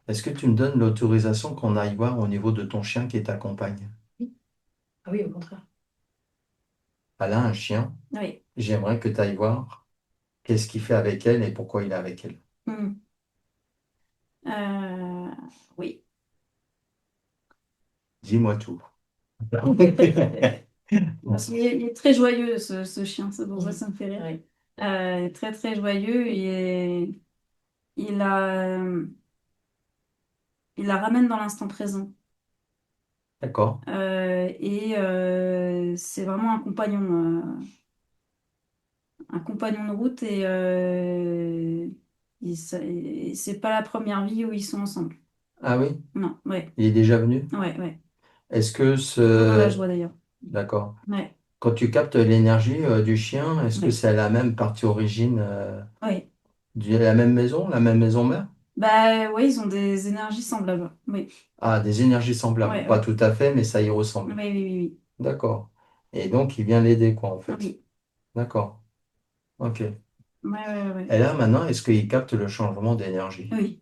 Est-ce que tu me donnes l'autorisation qu'on aille voir au niveau de ton chien qui t'accompagne? Oui. Ah oui, au contraire. Elle a un chien. Oui. J'aimerais que tu ailles voir qu'est-ce qu'il fait avec elle et pourquoi il est avec elle. Mm. Euh, oui. Dis-moi tout. Parce qu'il est très joyeux, ce chien, c'est pour ça que ça me fait rire. Oui. Il est très très joyeux et il il la ramène dans l'instant présent. D'accord. C'est vraiment un compagnon de route et c'est pas la première vie où ils sont ensemble. Ah oui, Non, ouais, il est déjà venu? ouais, ouais. Est-ce que Toujours dans la ce... joie d'ailleurs. D'accord. Ouais, Quand tu captes l'énergie du chien, est-ce que ouais, c'est la même partie origine ouais. de la même maison mère? Bah ouais, ils ont des énergies semblables. Oui, Ah, des énergies semblables. ouais, Pas ouais. tout à fait, mais ça y Oui, ressemble. oui, oui, D'accord. Et donc, il vient l'aider, quoi, en oui. fait. Oui, D'accord. Ok. ouais, ouais, ouais. Et là, maintenant, est-ce qu'il capte le changement d'énergie? Oui,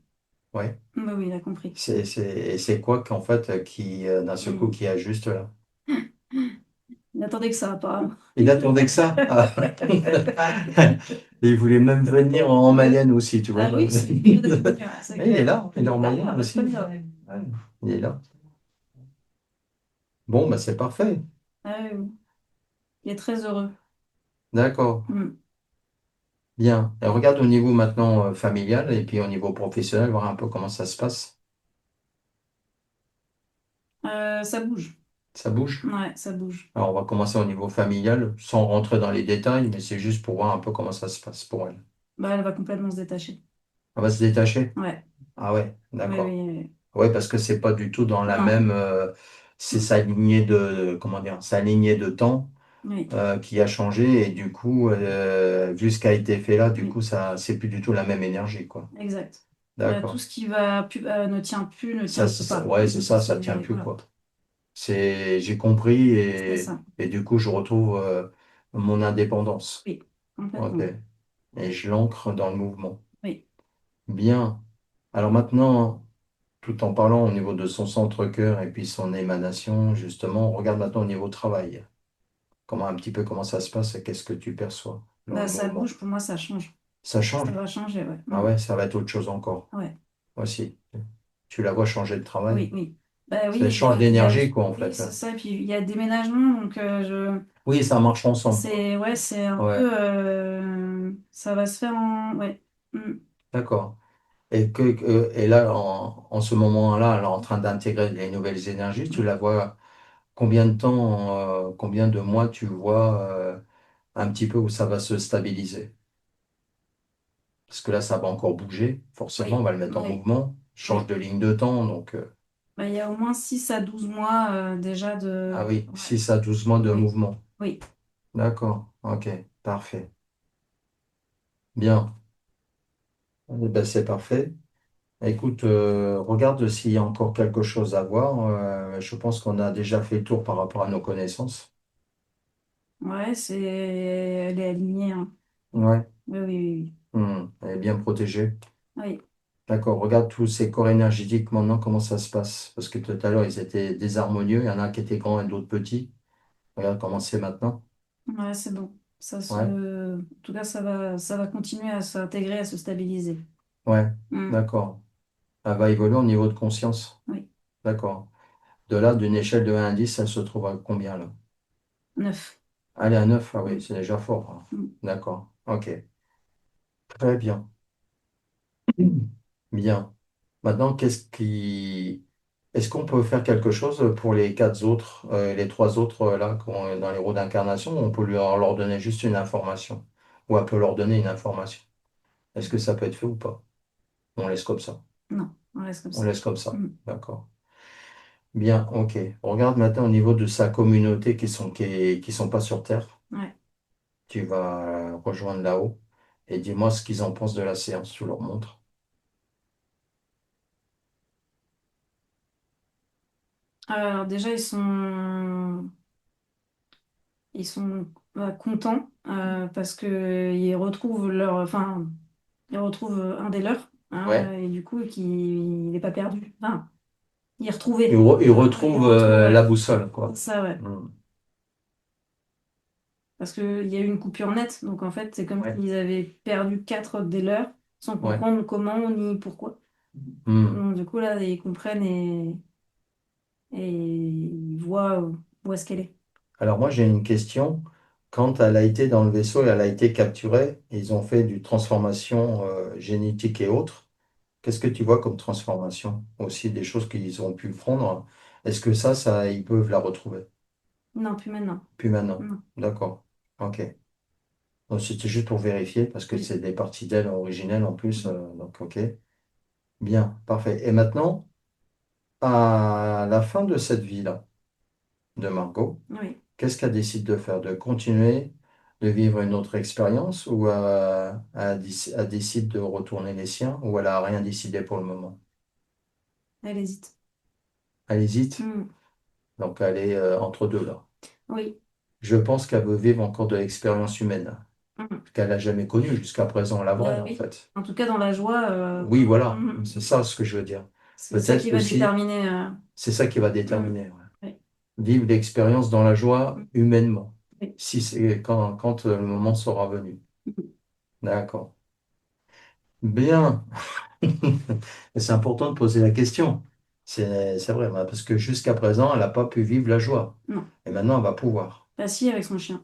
Oui. oui, oui, il a compris. Et c'est quoi qu'en fait, qui, d'un seul coup, Mm. qui ajuste là? Il attendait que ça, apparemment. Il attendait que ça. Ah. Il voulait même venir en Mayenne aussi, tu vois. Ah oui, c'est mieux de venir, c'est Et il est clair. là, il est en Ah, Mayenne bah, aussi. très bien. Ouais, il est là. Bon, bah, c'est parfait. Ah oui, oui. Il est très heureux. D'accord. Mm. Bien. Et regarde au niveau maintenant familial et puis au niveau professionnel, voir un peu comment ça se passe. Ça bouge. Ça bouge. Ouais, ça bouge. Alors, on va commencer au niveau familial, sans rentrer dans les détails, mais c'est juste pour voir un peu comment ça se passe pour elle. Bah, elle va complètement se détacher. Elle va se détacher? Ouais, Ah ouais, oui, d'accord. oui, oui. Ouais, parce que c'est pas du tout dans la Non, même. C'est sa lignée de. Comment dire? Sa lignée de temps oui, qui a changé et du coup, vu ce qui a été fait là, du oui, coup, ça, c'est plus du tout la même énergie, quoi. exact. Tout D'accord. ce qui va ne Ça, tient pas. ouais, c'est ça, ça tient plus, Voilà, quoi. J'ai compris c'est ça. et du coup, je retrouve mon indépendance. Oui, Ok. complètement. Et je l'ancre dans le mouvement. Oui. Bien. Alors maintenant, tout en parlant au niveau de son centre-cœur et puis son émanation, justement, on regarde maintenant au niveau travail. Comment un petit peu comment ça se passe et qu'est-ce que tu perçois dans Bah, le ça mouvement. bouge, pour moi, ça change. Ça Ça change. va changer, ouais. Ah Mm. ouais, ça va être autre chose encore. Ouais, Voici. Tu la vois changer de travail. oui, oui. Bah Ça oui, change d'énergie, quoi, en oui, fait. c'est ça. Et puis, il y a déménagement, donc Oui, ça marche ensemble, quoi. ouais, c'est un Ouais, peu, ça va se faire ouais. Mm. d'accord. Et là, en ce moment-là, elle est en train d'intégrer les nouvelles énergies. Tu Oui. la vois combien de temps, combien de mois tu vois un petit peu où ça va se stabiliser? Parce que là, ça va encore bouger. Forcément, on Oui, va le mettre en oui, mouvement. Change oui. de ligne de temps. Donc, Bah, il y a au moins 6 à 12 mois déjà ah de... oui, Ouais, 6 à 12 mois de oui, mouvement. oui. D'accord. Ok. Parfait. Bien. Eh ben, c'est parfait. Écoute, regarde s'il y a encore quelque chose à voir. Je pense qu'on a déjà fait le tour par rapport à nos connaissances. Ouais, elle est alignée, hein. Ouais. Oui, oui, Elle est bien protégée. oui. Oui. D'accord. Regarde tous ces corps énergétiques maintenant, comment ça se passe. Parce que tout à l'heure, ils étaient désharmonieux. Il y en a un qui était grand et d'autres petits. Regarde comment c'est maintenant. Ouais, c'est bon. Ouais. En tout cas, ça va continuer à s'intégrer, à se stabiliser. Ouais. Hmm. D'accord. Elle va évoluer au niveau de conscience. Oui. D'accord. De là, d'une échelle de 1 à 10, elle se trouve à combien là? 9. Allez, à 9. Ah oui, Hmm. c'est déjà fort, hein. Hmm. D'accord. Ok. Très bien. Bien. Maintenant, est-ce qu'on peut faire quelque chose pour les quatre autres, les trois autres là, qui ont dans les rôles d'incarnation, ou on peut leur donner juste une information? Ou elle peut leur donner une information? Est-ce que ça peut être fait ou pas? On laisse comme ça. Non, on reste comme On ça. laisse comme ça. Hmm. D'accord. Bien, ok. On regarde maintenant au niveau de sa communauté qui sont pas sur Terre. Ouais. Tu vas rejoindre là-haut et dis-moi ce qu'ils en pensent de la séance. Tu leur montres. Alors déjà, ils sont contents parce que ils retrouvent un des leurs, hein, Ouais. et du coup, il n'est pas perdu. Enfin, il est Ils, retrouvé. ils Il retrouvent retrouve, la ouais. boussole, C'est quoi. ça, ouais. Hmm. Parce qu'il y a eu une coupure nette, donc en fait, c'est comme Ouais. s'ils avaient perdu quatre des leurs sans Ouais. comprendre comment ni pourquoi. Hmm. Donc du coup, là, ils comprennent et ils voient où est-ce qu'elle est. Alors moi j'ai une question. Quand elle a été dans le vaisseau et elle a été capturée, ils ont fait du transformation génétique et autres. Qu'est-ce que tu vois comme transformation? Aussi des choses qu'ils ont pu prendre. Est-ce que ils peuvent la retrouver? Non, plus maintenant. Puis maintenant. Non. D'accord. Ok. Donc, c'était juste pour vérifier parce que Oui. c'est des parties d'elle originelles en plus. Donc ok. Bien, parfait. Et maintenant, à la fin de cette vie-là de Margot, Oui. qu'est-ce qu'elle décide de faire? De continuer de vivre une autre expérience ou elle décide de retourner les siens ou elle a rien décidé pour le moment? Elle hésite. Elle hésite, Hmm. donc elle est entre deux là. Oui. Je pense qu'elle veut vivre encore de l'expérience humaine, Hmm. qu'elle n'a jamais connue jusqu'à présent, la vraie en Oui. fait. En tout cas, dans la joie, Oui, voilà, hmm, c'est ça ce que je veux dire. c'est ça qui Peut-être va aussi, déterminer. c'est ça qui va Hmm. déterminer, ouais. Oui. Vivre l'expérience dans la joie Hmm. humainement, Oui. si c'est quand le moment sera venu. Hmm. D'accord. Bien. Et c'est important de poser la question. C'est vrai, bah, parce que jusqu'à présent, elle n'a pas pu vivre la joie. Non. Et maintenant, elle va pouvoir. Bah si, avec son chien.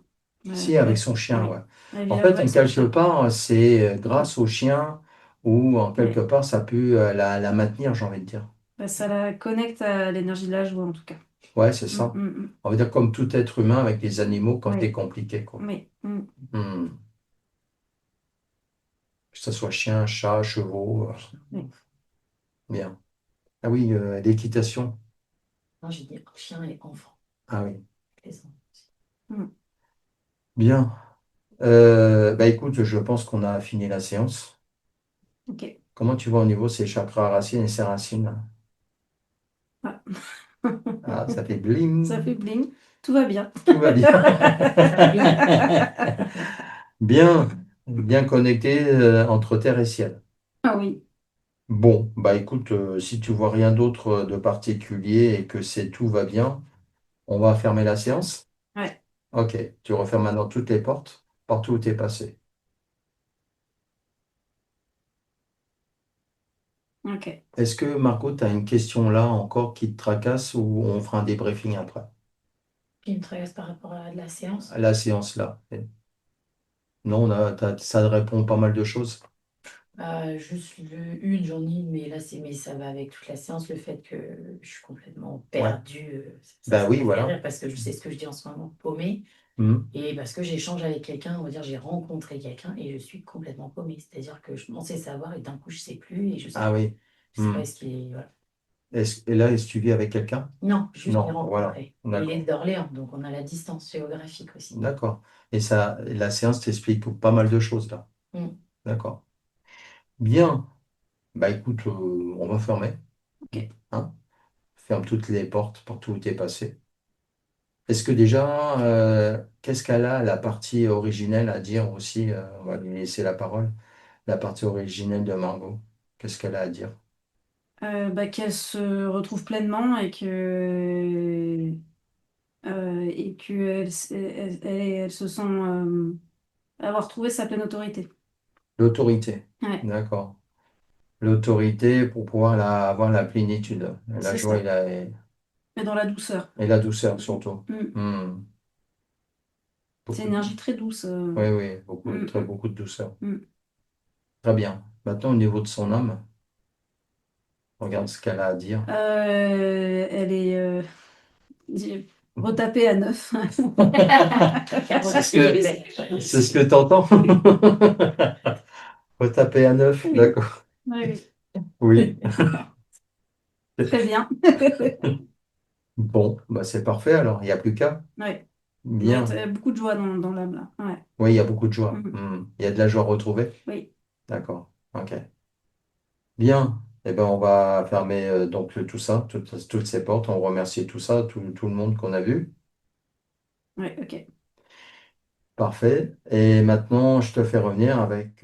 Si, avec Ouais. son chien, Oui. ouais. Elle En vit la joie fait, avec son quelque chien. part, c'est Hmm. grâce au chien ou en quelque Oui. part, ça a pu la maintenir, j'ai envie de dire. Bah, ça la connecte à l'énergie de la joie, en tout cas. Ouais, c'est Hmm, ça. hmm, hmm. On va dire comme tout être humain avec les animaux quand c'est Oui. compliqué, quoi. Oui. Hmm. Hmm. Que ce soit chien, chat, chevaux. Oui. Bien. Ah oui, l'équitation. Non, j'ai dit chien et enfant. Ah oui. Les enfants. Hmm. Bien. Bah écoute, je pense qu'on a fini la séance. Ok. Comment tu vois au niveau de ces chakras racines et ces racines là? Ah. Ah, ça fait Ça fait bling. bling. Tout va bien. Tout va bien. Ça bling. Bien, bien connecté entre terre et ciel. Ah oui. Bon, bah écoute, si tu vois rien d'autre de particulier et que c'est tout va bien, on va fermer la séance. Ouais. Ok, tu refermes maintenant toutes les portes, partout où tu es passé. Ok. Est-ce que Marco, tu as une question là encore qui te tracasse ou on fera un débriefing après? Qui me tracasse par rapport à la séance. La séance là. Non, ça répond pas mal de choses. Juste une journée, mais là, mais ça va avec toute la séance, le fait que je suis complètement Ouais. perdue. Ben Ça oui, me fait voilà. rire parce que je sais ce que je dis en ce moment, paumée. Mhm. Et parce que j'échange avec quelqu'un, on va dire, j'ai rencontré quelqu'un et je suis complètement paumée. C'est-à-dire que je pensais savoir et d'un coup, je sais plus et Ah oui. je sais pas Mhm. ce qui est. Voilà. Et là, est-ce que tu vis avec quelqu'un? Non, juste les Non, voilà. rencontrer. Et il est D'accord. d'Orléans, donc on a la distance géographique aussi. D'accord. Et ça, la séance t'explique pas mal de choses là. Mm. D'accord. Bien. Bah écoute, on va fermer. Ok. Hein? Ferme toutes les portes partout où tu es passé. Est-ce que déjà, qu'est-ce qu'elle a, la partie originelle à dire aussi, on va lui laisser la parole, la partie originelle de Margot. Qu'est-ce qu'elle a à dire? Bah, qu'elle se retrouve pleinement et qu'elle elle se sent avoir trouvé sa pleine autorité. L'autorité. Ouais, D'accord. L'autorité pour pouvoir avoir la plénitude, la c'est joie ça. Mais dans la douceur. et la douceur surtout. Mm. Hmm. C'est une Beaucoup de... énergie très douce. Oui, oui, beaucoup, Mm, très beaucoup de douceur. mm. Très bien. Maintenant, au niveau de son âme, regarde ce qu'elle a à dire. Elle est retapée à neuf. C'est ce Caroline que, c'est ce que tu entends? Retaper à neuf, Oui, d'accord. oui, Oui. oui. Très bien. Bon, bah c'est parfait alors, il n'y a plus qu'à. Ouais. Mais Bien. beaucoup de joie dans l'âme là. Ouais. Oui, il y a beaucoup de joie. Mm. Hmm. Il y a de la joie retrouvée. Oui. D'accord. Ok. Bien. Eh ben, on va fermer donc tout ça, toutes ces portes. On remercie tout ça, tout le monde qu'on a vu. Ouais, ok. Parfait. Et maintenant, je te fais revenir avec